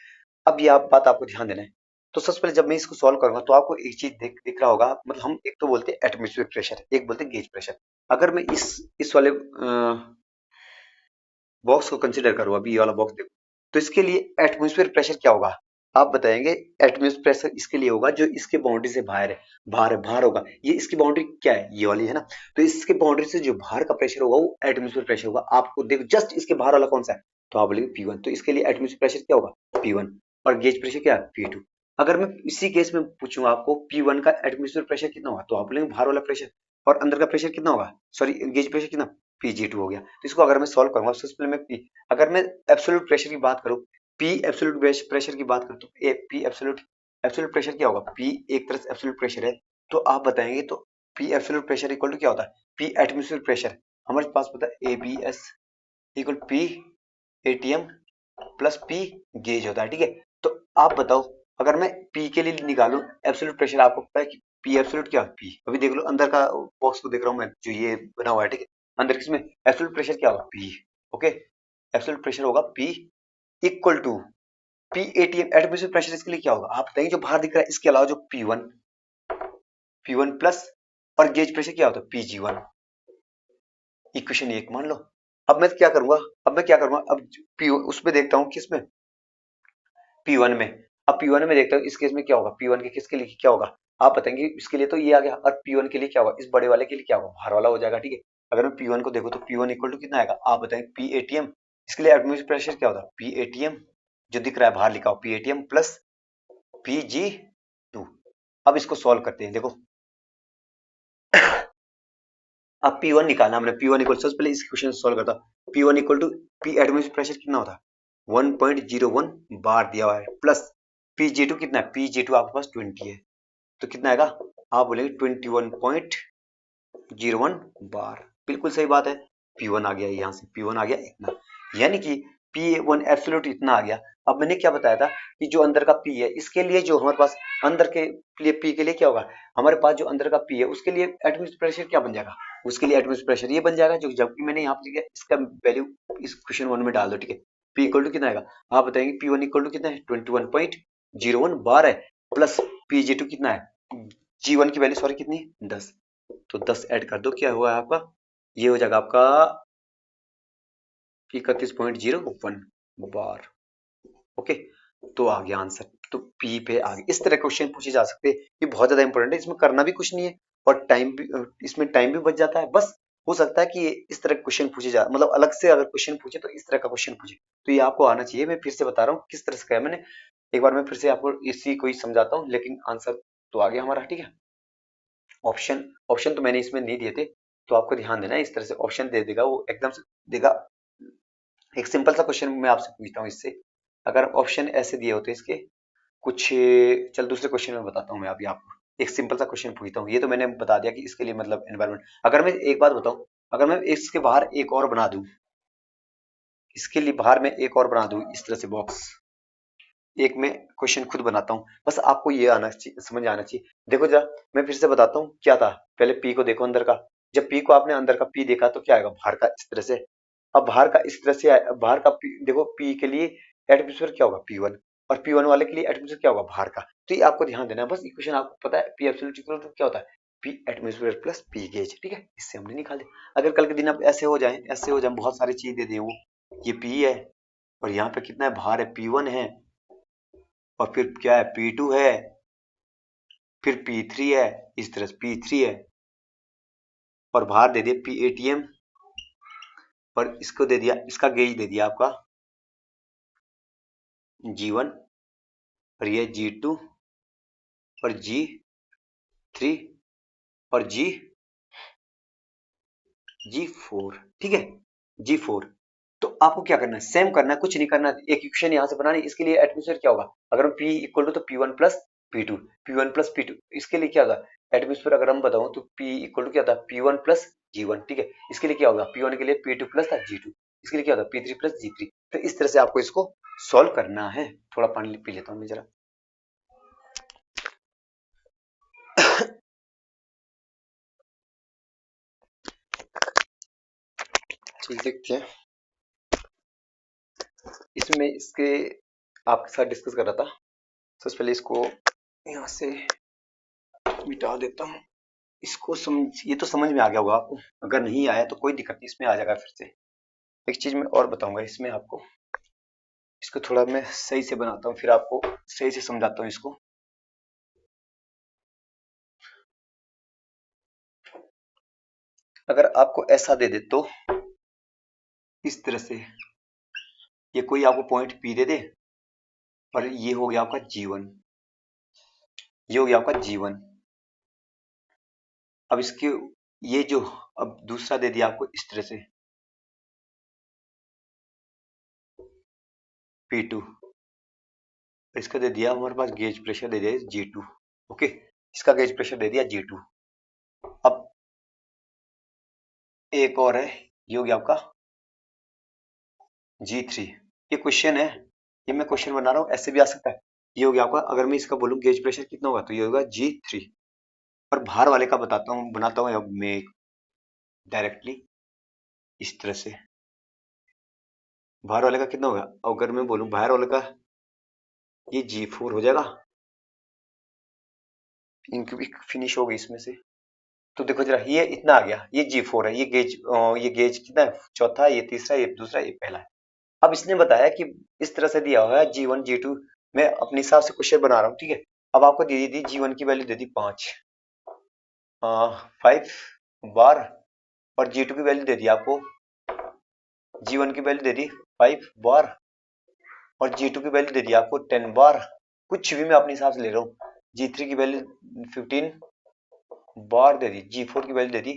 अब ये बात आपको ध्यान देना है। तो सबसे पहले जब मैं इसको सॉल्व करूंगा तो आपको एक चीज दिख रहा होगा, मतलब हम एक तो बोलते हैं एटमॉस्फेरिक प्रेशर, एक बोलते हैं गेज प्रेशर। अगर मैं इस वाले बॉक्स को कंसीडर करो, अभी ये वाला बॉक्स देखो, तो इसके लिए एटमॉस्फेरिक प्रेशर क्या होगा, आप बताएंगे। एटमॉस्फेरिक प्रेशर इसके लिए होगा जो इसके बाउंड्री से बाहर है, बाहर होगा। ये इसकी बाउंड्री क्या है, ये वाली है ना, तो इसके बाउंड्री से जो बाहर का प्रेशर होगा वो एटमॉस्फेरिक प्रेशर होगा। आपको देखो जस्ट इसके बाहर वाला कौन सा है, तो आप बोलेंगे P1, तो इसके लिए एटमॉस्फेरिक प्रेशर क्या होगा P1, और गेज प्रेशर क्या है P2। अगर मैं इसी केस में पूछूंगा आपको P1 का एटमॉस्फेरिक प्रेशर कितना होगा, तो आप बोलेंगे बाहर वाला प्रेशर, और अंदर का प्रेशर कितना होगा, सॉरी गेज प्रेशर कितना, Pg2 हो गया। तो इसको अगर मैं सॉल्व करूंगा, सबसे पहले मैं अगर मैं एब्सोल्यूट प्रेशर की बात करूं, पी एब्सोल्यूट प्रेशर की बात करूं, तो पी एब्सोल्यूट प्रेशर क्या होगा, पी एक तरह से एब्सोल्यूट प्रेशर है, तो आप बताएंगे। तो P absolute pressure equal to क्या होता है, पी एटमॉस्फेरिक प्रेशर, हमारे पास पता है ABS equal P ATM plus P gauge होता है, ठीक है। तो आप बताओ, अगर मैं पी के लिए निकालूं एब्सोल्यूट प्रेशर, आपको पता है कि पी एब्सोल्यूट क्या है, पी, अभी देख लो अंदर का बॉक्स को देख रहा हूं मैं, जो ये बना हुआ है, ठीक है। अंदर किसमें एब्सोल्यूट प्रेशर क्या होगा, पी, ओके। एब्सोल्यूट प्रेशर होगा P equal to P ATM, atmospheric pressure इसके लिए क्या होगा, आप बताइए। जो बाहर दिख रहा है इसके अलावा जो पी वन प्लस, और गेज प्रेशर क्या होता है Pg1, इक्वेशन 1 मान लो। अब मैं क्या करूंगा, अब पी उसमें देखता हूँ किसमें, P1 में। अब P1 में देखता हूँ इस केस में क्या होगा, P1 के किसके लिए क्या होगा, आप बताएंगे। इसके लिए तो ये आ गया, और P1 के लिए क्या होगा, इस बड़े वाले के लिए क्या होगा, बाहर वाला हो जाएगा, ठीक है। अगर मैं P1 को देखो तो P1 इक्वल टू कितना आएगा, आप बताएंगे पी एटीएम। इसके लिए एटमॉस्फेरिक प्रेशर क्या होता है, पी एटीएम, जो दिख रहा है बाहर लिखा हो पी एटीएम प्लस Pg2, अब इसको सॉल्व करते हैं। देखो अब P1 निकालना हमने, P1 इक्वल, सबसे पहले इस क्वेश्चन सॉल्व करता। P1 equal to P atmospheric pressure कितना होता है 1.01 बार दिया हुआ है, प्लस Pg2 कितना है, Pg2 आपके पास 20 है, तो कितना आएगा, आप बोलेंगे 21.01 बार। बिल्कुल सही बात है, P1 आ गया, यहाँ से P1 आ गया इतना, यानी कि P1 एब्सोल्यूट इतना आ गया। अब मैंने क्या बताया था कि जो अंदर का P है, इसके लिए जो हमारे पास अंदर के लिए P के लिए क्या होगा, हमारे पास जो अंदर का P है उसके लिए एटमॉस्फेरिक प्रेशर क्या बन जाएगा, उसके लिए एटमॉस्फेरिक प्रेशर ये बन जाएगा, जो जबकि मैंने यहाँ पे लिखा है, इसका वैल्यू इस क्वेश्चन 1 में डाल दो, ठीक है। P इक्वल टू कितना आएगा, आप बताएंगे P1 इक्वल टू कितना है 21.01 बार है, प्लस Pg2 कितना है, G1 की वैल्यू सॉरी कितनी है 10, तो 10 ऐड कर दो, क्या हुआ आपका, ये हो जाएगा आपका 31.01 बार। ओके, तो आ गया आंसर, तो पी पे आ गया। इस तरह क्वेश्चन पूछे जा सकते हैं, ये बहुत ज्यादा इंपॉर्टेंट है, इसमें करना भी कुछ नहीं है और टाइम भी, इसमें टाइम भी बच जाता है। बस हो सकता है कि इस तरह क्वेश्चन पूछे जा, मतलब अलग से अगर क्वेश्चन पूछे तो इस तरह का क्वेश्चन पूछे, तो ये आपको आना चाहिए। मैं फिर से बता रहा हूँ किस तरह से किया मैंने, एक बार मैं फिर से आपको इसी को ही समझाता हूँ, लेकिन आंसर तो आ गया हमारा, ठीक है। ऑप्शन ऑप्शन तो मैंने इसमें नहीं दिए थे, तो आपको ध्यान देना है, इस तरह से ऑप्शन दे देगा वो, एकदम से देगा। एक सिंपल सा क्वेश्चन मैं आपसे पूछता हूँ इससे, अगर ऑप्शन ऐसे दिए होते इसके कुछ, चल दूसरे क्वेश्चन में बताता हूँ मैं अभी आपको, एक सिंपल सा क्वेश्चन पूछता हूँ। ये तो मैंने बता दिया कि इसके लिए मतलब एनवायरनमेंट, अगर मैं एक बात बताऊं, अगर मैं इसके बाहर एक और बना दूं, इसके लिए बाहर में एक और बना दूं इस तरह से बॉक्स, एक मैं क्वेश्चन खुद बनाता हूँ, बस आपको ये आना चाहिए, समझ आना चाहिए। देखो जरा, मैं फिर से बताता हूँ क्या था, पहले पी को देखो अंदर का, जब पी को आपने अंदर का पी देखा तो क्या आएगा बाहर का इस तरह से, अब बाहर का इस तरह से बाहर का पी देखो, पी के लिए एटमॉस्फेयर क्या होगा P1, और P1 वाले के लिए एटमॉस्फेयर क्या होगा बाहर का, तो ये आपको ध्यान देना है। बस इक्वेशन आपको पता है, पी एब्सोल्यूट इक्वल टू क्या होता है, P atmosphere plus P gauge, ठीक है, इससे हमने निकाल दिया। अगर कल के दिन अब ऐसे हो जाए बहुत सारी चीज दे दे वो, ये पी है और यहाँ पे कितना है बाहर है P1 है, और फिर क्या है P2 है, फिर P3 है, इस तरह से P3 है, और बाहर दे दिया PATM, और इसको दे दिया, इसका गेज दे दिया आपका G1, और ये G2 और G3 और G4, ठीक है, G4। तो आपको क्या करना है, सेम करना है, कुछ नहीं करना है, एक इक्वेशन यहाँ से बनानी, इसके लिए एटमॉस्फेयर क्या होगा, अगर हम P इक्वल टू तो P1 plus P2, P1 plus P2, इसके लिए क्या होगा एटमॉस्फेयर, अगर हम बताऊं तो P इक्वल टू क्या था P1 प्लस G1, ठीक है, इसके लिए क्या होगा P1 के लिए P2 प्लस था G2, इसके लिए क्या होगा P3 प्लस G3। तो इस तरह से आपको इसको सॉल्व करना है। थोड़ा पानी पी लेता हूँ मैं जरा। चलिए देखते हैं, इसमें इसके आपके साथ डिस्कस कर रहा था, सबसे पहले इसको यहाँ से मिटा देता हूँ, इसको समझ, ये तो समझ में आ गया होगा आपको, अगर नहीं आया तो कोई दिक्कत नहीं, इसमें आ जाएगा फिर से। एक चीज मैं और बताऊंगा इसमें आपको, इसको थोड़ा मैं सही से बनाता हूँ, फिर आपको सही से समझाता हूँ इसको। अगर आपको ऐसा दे दे तो इस तरह से, ये कोई आपको पॉइंट पी दे दे, और ये हो गया आपका G1, ये हो गया आपका G1। अब इसके ये जो, अब दूसरा दे दिया आपको इस तरह से P2, इसका दे दिया हमारे पास गेज प्रेशर दे दिया G2, ओके, इसका गेज प्रेशर दे दिया G2। अब एक और है, ये हो गया आपका G3, ये क्वेश्चन है, ये मैं क्वेश्चन बना रहा हूँ, ऐसे भी आ सकता है। ये हो गया आपका, अगर मैं इसका बोलूँ गेज प्रेशर कितना होगा तो ये होगा G3, और बाहर वाले का बताता हूँ, बनाता हूँ अब मैं डायरेक्टली इस तरह से, बाहर वाले का कितना होगा, अगर मैं बोलूँ बाहर वाले का, ये G4 हो जाएगा, इनकी भी फिनिश हो गई इसमें से। तो देखो जरा, ये इतना आ गया, ये G4 है, ये गेज कितना है, चौथा, ये तीसरा, ये दूसरा, ये पहला है। अब इसने बताया कि इस तरह से दिया हुआ है G1 G2, मैं अपने हिसाब से क्वेश्चन बना रहा हूँ, ठीक है। अब आपको दे दी G1 की वैल्यू दे दी 5 बार, और G2 की वैल्यू दे दी आपको, G1 की वैल्यू दे दी 5 बार, और G2 की वैल्यू दे दी आपको 10 बार। कुछ भी मैं अपने हिसाब से ले रहा हूँ, G3 की वैल्यू 15 बार दे दी, G4 की वैल्यू दे दी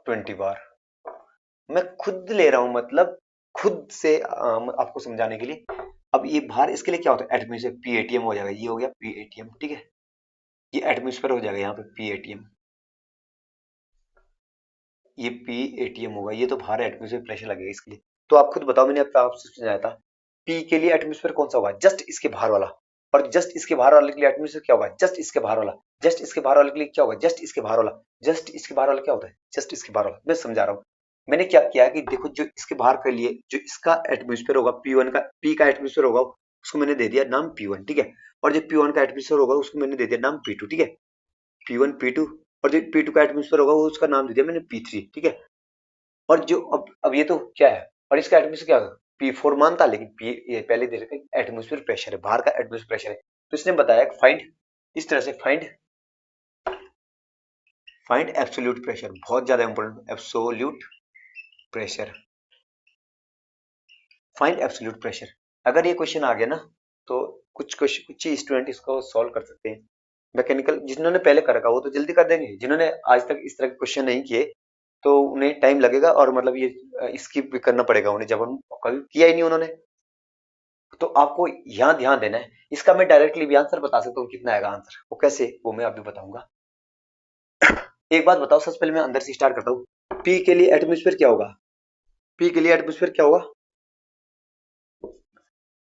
20 बार। मैं खुद ले रहा हूं, मतलब खुद से आपको समझाने के लिए। अब ये भार इसके लिए क्या होता है, एटमॉस्फेयर, पीएटीएम हो जाएगा, ये हो गया पीएटीएम, ठीक है। ये एटमॉस्फेयर हो जाएगा यहाँ पे पीएटीएम, ये पीएटीएम होगा, ये तो भार एटमॉस्फेयर प्रेशर लगेगा इसके लिए। तो आप खुद बताओ, मैंने आपसे समझाया था पी के लिए एटमॉस्फेयर कौन सा होगा, जस्ट इसके भार वाला। और जस्ट इसके भार वाले के लिए एटमॉस्फेयर क्या होगा, जस्ट इसके भार वाला। जस्ट इसके भार वाले के लिए क्या होगा, जस्ट इसके भार वाला। जस्ट इसके भार वाला क्या होता है, जस्ट इसके भार वाला। मैं समझा रहा हूँ। मैंने क्या किया कि देखो, जो इसके भार के लिए जो इसका एटमॉस्फेयर होगा P1 का, P का एटमॉस्फेयर होगा, उसको मैंने दे दिया नाम P1, ठीक है। और जो P1 का एटमॉस्फेयर होगा उसको मैंने दे दिया नाम P2, ठीक है। P1 P2, और जो P2 का एटमॉस्फेयर होगा वो उसका नाम दे दिया मैंने P3, ठीक है। और जो अब ये तो क्या है, और इसका एटमॉस्फेयर क्या होगा, P4 मानता, लेकिन P ये पहले दे रखा है एटमॉस्फेयर प्रेशर है, बाहर का एटमॉस्फेयर प्रेशर है। तो इसने बताया फाइंड, इस तरह से फाइंड फाइंड एब्सोल्यूट प्रेशर, बहुत ज्यादा important, absolute pressure, find absolute pressure. अगर ये क्वेश्चन आ गया ना, तो कुछ स्टूडेंट इसको सॉल्व कर सकते हैं। मैकेनिकल जिन्होंने पहले कर रखा वो तो जल्दी कर देंगे, जिन्होंने आज तक इस तरह के क्वेश्चन नहीं किए तो उन्हें टाइम लगेगा, और मतलब ये स्किप भी करना पड़ेगा उन्हें, जब हम कभी किया ही नहीं उन्होंने। तो आपको यहाँ ध्यान देना है। इसका मैं डायरेक्टली भी आंसर बता सकता हूँ कितना आएगा आंसर, वो कैसे, वो मैं अभी बताऊंगा। एक बात बताओ, सबसे पहले मैं अंदर से स्टार्ट करता हूँ। पी के लिए एटमॉस्फेयर क्या होगा, पी के लिए एटमॉस्फेयर क्या होगा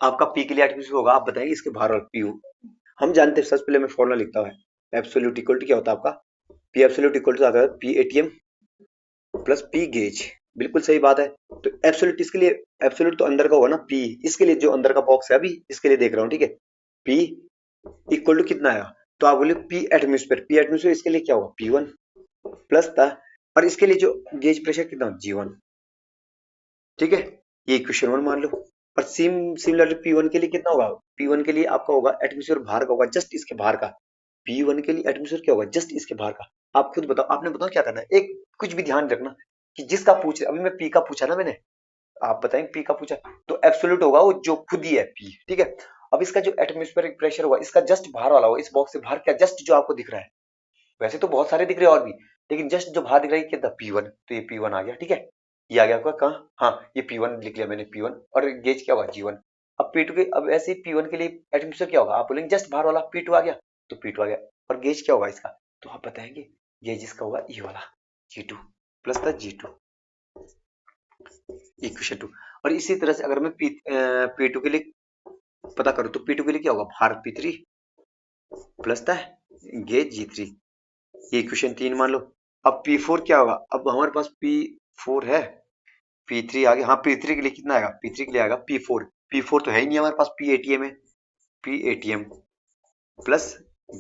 आपका, पी के लिए एटमॉस्फेयर होगा, आप बताएंगे इसके बाहर और पी। हम जानते हैं, सबसे पहले मैं फॉर्मूला लिखता हूँ, एब्सोल्यूट इक्वल टू क्या होता है आपका, पी एब्सोल्यूट इक्वल टू आता है P ATM plus P gauge. बिल्कुल सही बात है। तो एब्सोल्यूट इसके लिए, एब्सोल्यूट तो अंदर का होगा ना पी, इसके लिए जो अंदर का बॉक्स है अभी इसके लिए देख रहा हूँ, ठीक है। पी इक्वल टू कितना आया, तो आप बोले पी एटमॉस्फेयर, पी एटमॉस्फेयर इसके लिए क्या होगा P1 प्लस था, और इसके लिए जो गेज प्रेशर कितना G1, ठीक है। ये इक्वेशन 1 मान लो। और सिमिलरली P1 के लिए कितना होगा, P1 के लिए आपका होगा एटमॉस्फेयर बाहर का होगा, जस्ट इसके बाहर का। P1 के लिए एटमॉस्फेयर क्या होगा, जस्ट इसके बाहर का। आप खुद बताओ, आपने बताओ क्या करना है, एक कुछ भी ध्यान रखना कि जिसका पूछ, अभी मैं पी का पूछा ना मैंने, आप बताएं पी का पूछा, तो एब्सोल्यूट होगा वो जो खुद ही है पी, ठीक है। अब इसका जो एटमॉस्फेरिक प्रेशर होगा, इसका जस्ट बाहर वाला होगा, इस बॉक्स से बाहर, क्या जस्ट जो आपको दिख रहा है, वैसे तो बहुत सारे दिख रहे हैं और भी, लेकिन जस्ट जो बाहर दिख रहा है कितना P1, तो ये P1 आ गया, ठीक है। ये आ गया आपका कहाँ, हाँ ये P1 लिख लिया मैंने P1, और गेज क्या हुआ G1। अब P2 के, अब ऐसे ही P1 के लिए एटमॉस्फेयर क्या होगा, आप बोलेंगे जस्ट बाहर वाला P2 आ गया, तो P2 आ गया। और गेज क्या होगा इसका, तो आप बताएंगे गेज इसका होगा ये वाला G2 प्लस था G2, इक्वेशन 2। और इसी तरह से अगर मैं P2 के लिए पता करूं, तो P2 के लिए क्या होगा, भार P3 प्लस था गेज G3, ये इक्वेशन 3 मान लो। अब P4 क्या होगा, अब हमारे पास P4 है, P3 आ गया, हाँ P3 के लिए कितना आएगा, P3 के लिए आएगा P4, P4 तो है ही नहीं हमारे पास, PATM है, PATM plus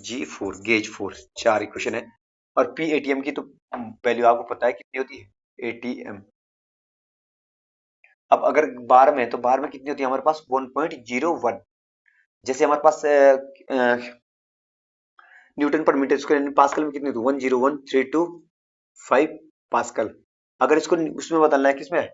G4 gauge 4, 4 equation है। और PATM की तो वैल्यू आपको पता है कितनी होती है, ATM। अब अगर बार में, तो बार में कितनी होती है हमारे पास, 1.01। जैसे हमारे पास न्यूटन पर मीटर स्क्वायर, पास्कल में कितनी होती है, 101.325 पास्कल। अगर इसको उसमें बदलना है, किसमें,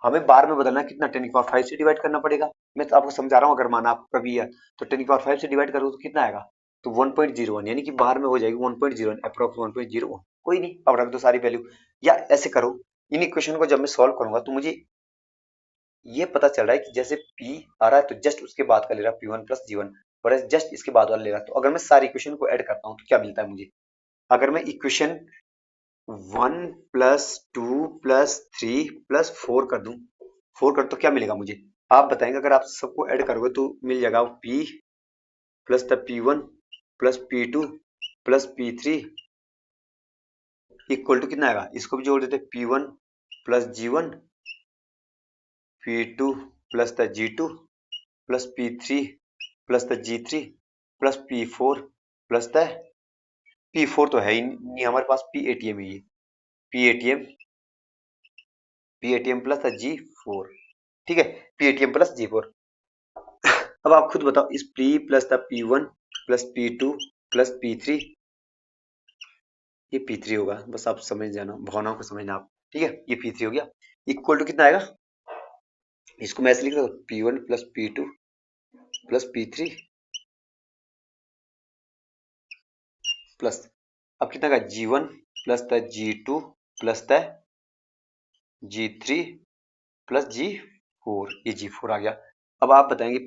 हमें बार में बदलना है, कितना, 10⁵ से डिवाइड करना पड़ेगा। मैं तो आपको समझा रहा हूँ, अगर माना आपको कभी है तो 10⁵ से डिवाइड करो तो कितना आएगा, तो 1.01, यानी कि बाहर में हो जाएगी 1.01, अप्रोक्स 1.01। कोई नहीं, अब रख दो सारी वैल्यू, या ऐसे करो, इन इक्वेशन को जब मैं सॉल्व करूंगा तो मुझे ये पता चल रहा है कि जैसे P आ रहा है तो जस्ट उसके बाद का ले रहा P1 प्लस G1, और जस्ट इसके बाद वाला ले रहा। तो अगर मैं सारी इक्वेशन को ऐड करता हूँ तो क्या मिलता है मुझे, अगर मैं इक्वेशन 1 प्लस 2 प्लस 3 प्लस 4 कर दूं, 4 कर तो क्या मिलेगा मुझे, आप बताएंगे। अगर आप सबको ऐड करोगे तो मिल जाएगा P plus the P1 plus P2 plus P3 equal to कितना आएगा, इसको भी जोड़ देते, P1 plus G1, P2 plus the G2 plus P3 plus the G3 plus P4 plus the P4 तो है ही नहीं हमारे पास, PATM ही है, PATM, PATM plus the G4, ठीक है, PATM प्लस G4। अब आप खुद बताओ, इस P plus the P1 plus P2 plus P3, ये P3 होगा, बस आप समझ जाना, भावनाओं को समझना आप, ठीक है। ये P3 हो गया, इक्वल टू कितना आएगा, इसको मैं ऐसे लिख रहा हूँ P1 plus P2 plus P3 plus अब कितना का G1 प्लस था G2 प्लस था G3 प्लस G4, ये G4 आ गया। अब आप बताएंगे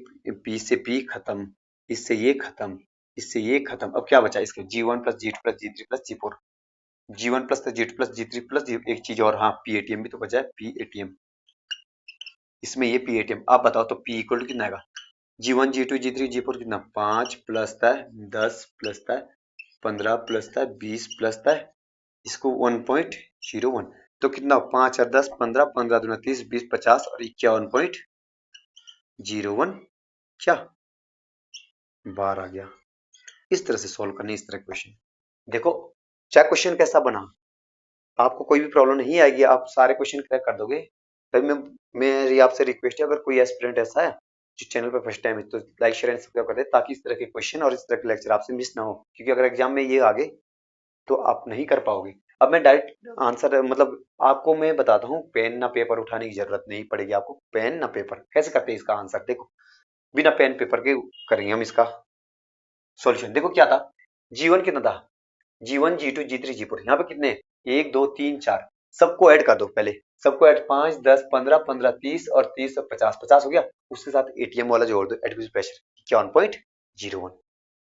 P से P खत्म, इससे ये खत्म, इससे ये खत्म, अब क्या बचा इसके G1 plus G2 plus G3 plus G4, G1 plus G2 plus G3 plus एक चीज और, हाँ PATM भी तो बचा है, PATM, इसमें ये PATM। आप बताओ तो P इक्वल टू कितना आएगा, G1 G2 G3 G4 कितना, 5 प्लस था 10 प्लस था 15 प्लस था 20 प्लस था इसको 1.01, तो कितना 5 और 10 15, 15 दूना 30 20 50 और 51.01 क्या बार आ गया। इस तरह से सॉल्व करने, इस तरह क्वेश्चन। देखो चाहे क्वेश्चन कैसा बना, आपको कोई भी प्रॉब्लम नहीं आएगी, आप सारे क्वेश्चन क्रैक कर दोगे। तभी मेरी आपसे रिक्वेस्ट है, अगर कोई एस्पिरेंट ऐसा है जो चैनल पर फर्स्ट टाइम है तो लाइक शेयर एंड सब्सक्राइब कर दे, ताकि इस तरह के क्वेश्चन और इस तरह के लेक्चर आपसे मिस ना हो, क्योंकि अगर एग्जाम में ये आ गए तो आप नहीं कर पाओगे। अब मैं डायरेक्ट आंसर मतलब आपको मैं बताता हूँ, पेन ना पेपर उठाने की जरूरत नहीं पड़ेगी आपको, पेन ना पेपर कैसे करते हैं इसका आंसर देखो, बिना पेन पेपर के करेंगे हम इसका सॉल्यूशन। देखो क्या था, G1 कितना था, G1 G2 G3 G4, यहाँ पे कितने 1 2 3 4, सबको ऐड कर दो पहले, सबको ऐड 5 10 15 15 30 और 30 और 50 50 हो गया, उसके साथ एटीएम वाला जोड़ दो, एडमिशन प्रेशर 51.01,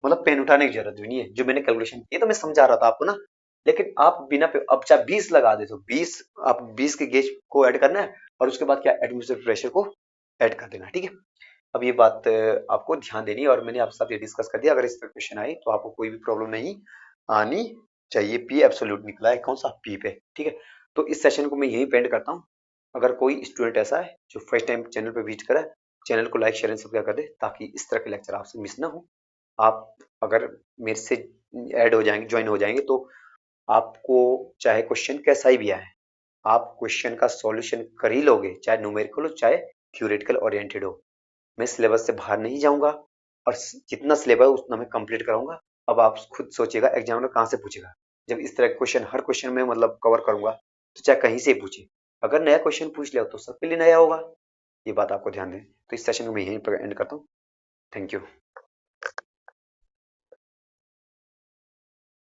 मतलब पेन उठाने की जरूरत भी नहीं है, जो मैंने कैलकुलेशन की तो मैं समझा रहा था आपको ना। लेकिन आप बिना अब चाहे 20 लगा दे तो 20, आप 20 के गेज को ऐड करना है और उसके बाद क्या एडमिनिस्ट्रेटिव प्रेशर को ऐड कर देना, ठीक है। अब ये बात आपको ध्यान देनी है, और मैंने आपके साथ ये डिस्कस कर दिया। अगर इस पर क्वेश्चन आए तो आपको कोई भी प्रॉब्लम नहीं आनी चाहिए। पी एब्सोल्यूट निकला है, कौन सा पी पे, ठीक है। तो इस सेशन को मैं यहीं पे एंड करता हूँ। अगर कोई स्टूडेंट ऐसा है जो फर्स्ट टाइम चैनल पे विजिट करा, चैनल को लाइक शेयर एंड सब्सक्राइब कर दे, ताकि इस तरह के लेक्चर आपसे मिस ना हो। आप अगर मेरे से ऐड हो जाएंगे, ज्वाइन हो जाएंगे, तो आपको चाहे क्वेश्चन कैसा ही भी आए, आप क्वेश्चन का सॉल्यूशन कर ही लोगे, चाहे न्यूमेरिकल हो चाहे थ्योरेटिकल ओरिएंटेड हो। मैं सिलेबस से बाहर नहीं जाऊंगा, और जितना सिलेबस उतना मैं कंप्लीट कराऊंगा। अब आप खुद सोचिएगा एग्जामिनर कहाँ से पूछेगा, जब इस तरह के क्वेश्चन हर क्वेश्चन में मतलब कवर करूंगा, तो चाहे कहीं से पूछे, अगर नया क्वेश्चन पूछ लिया तो सबके लिए नया होगा। ये बात आपको ध्यान दें। तो इस सेशन को मैं यहीं पर एंड करता हूँ। Thank you.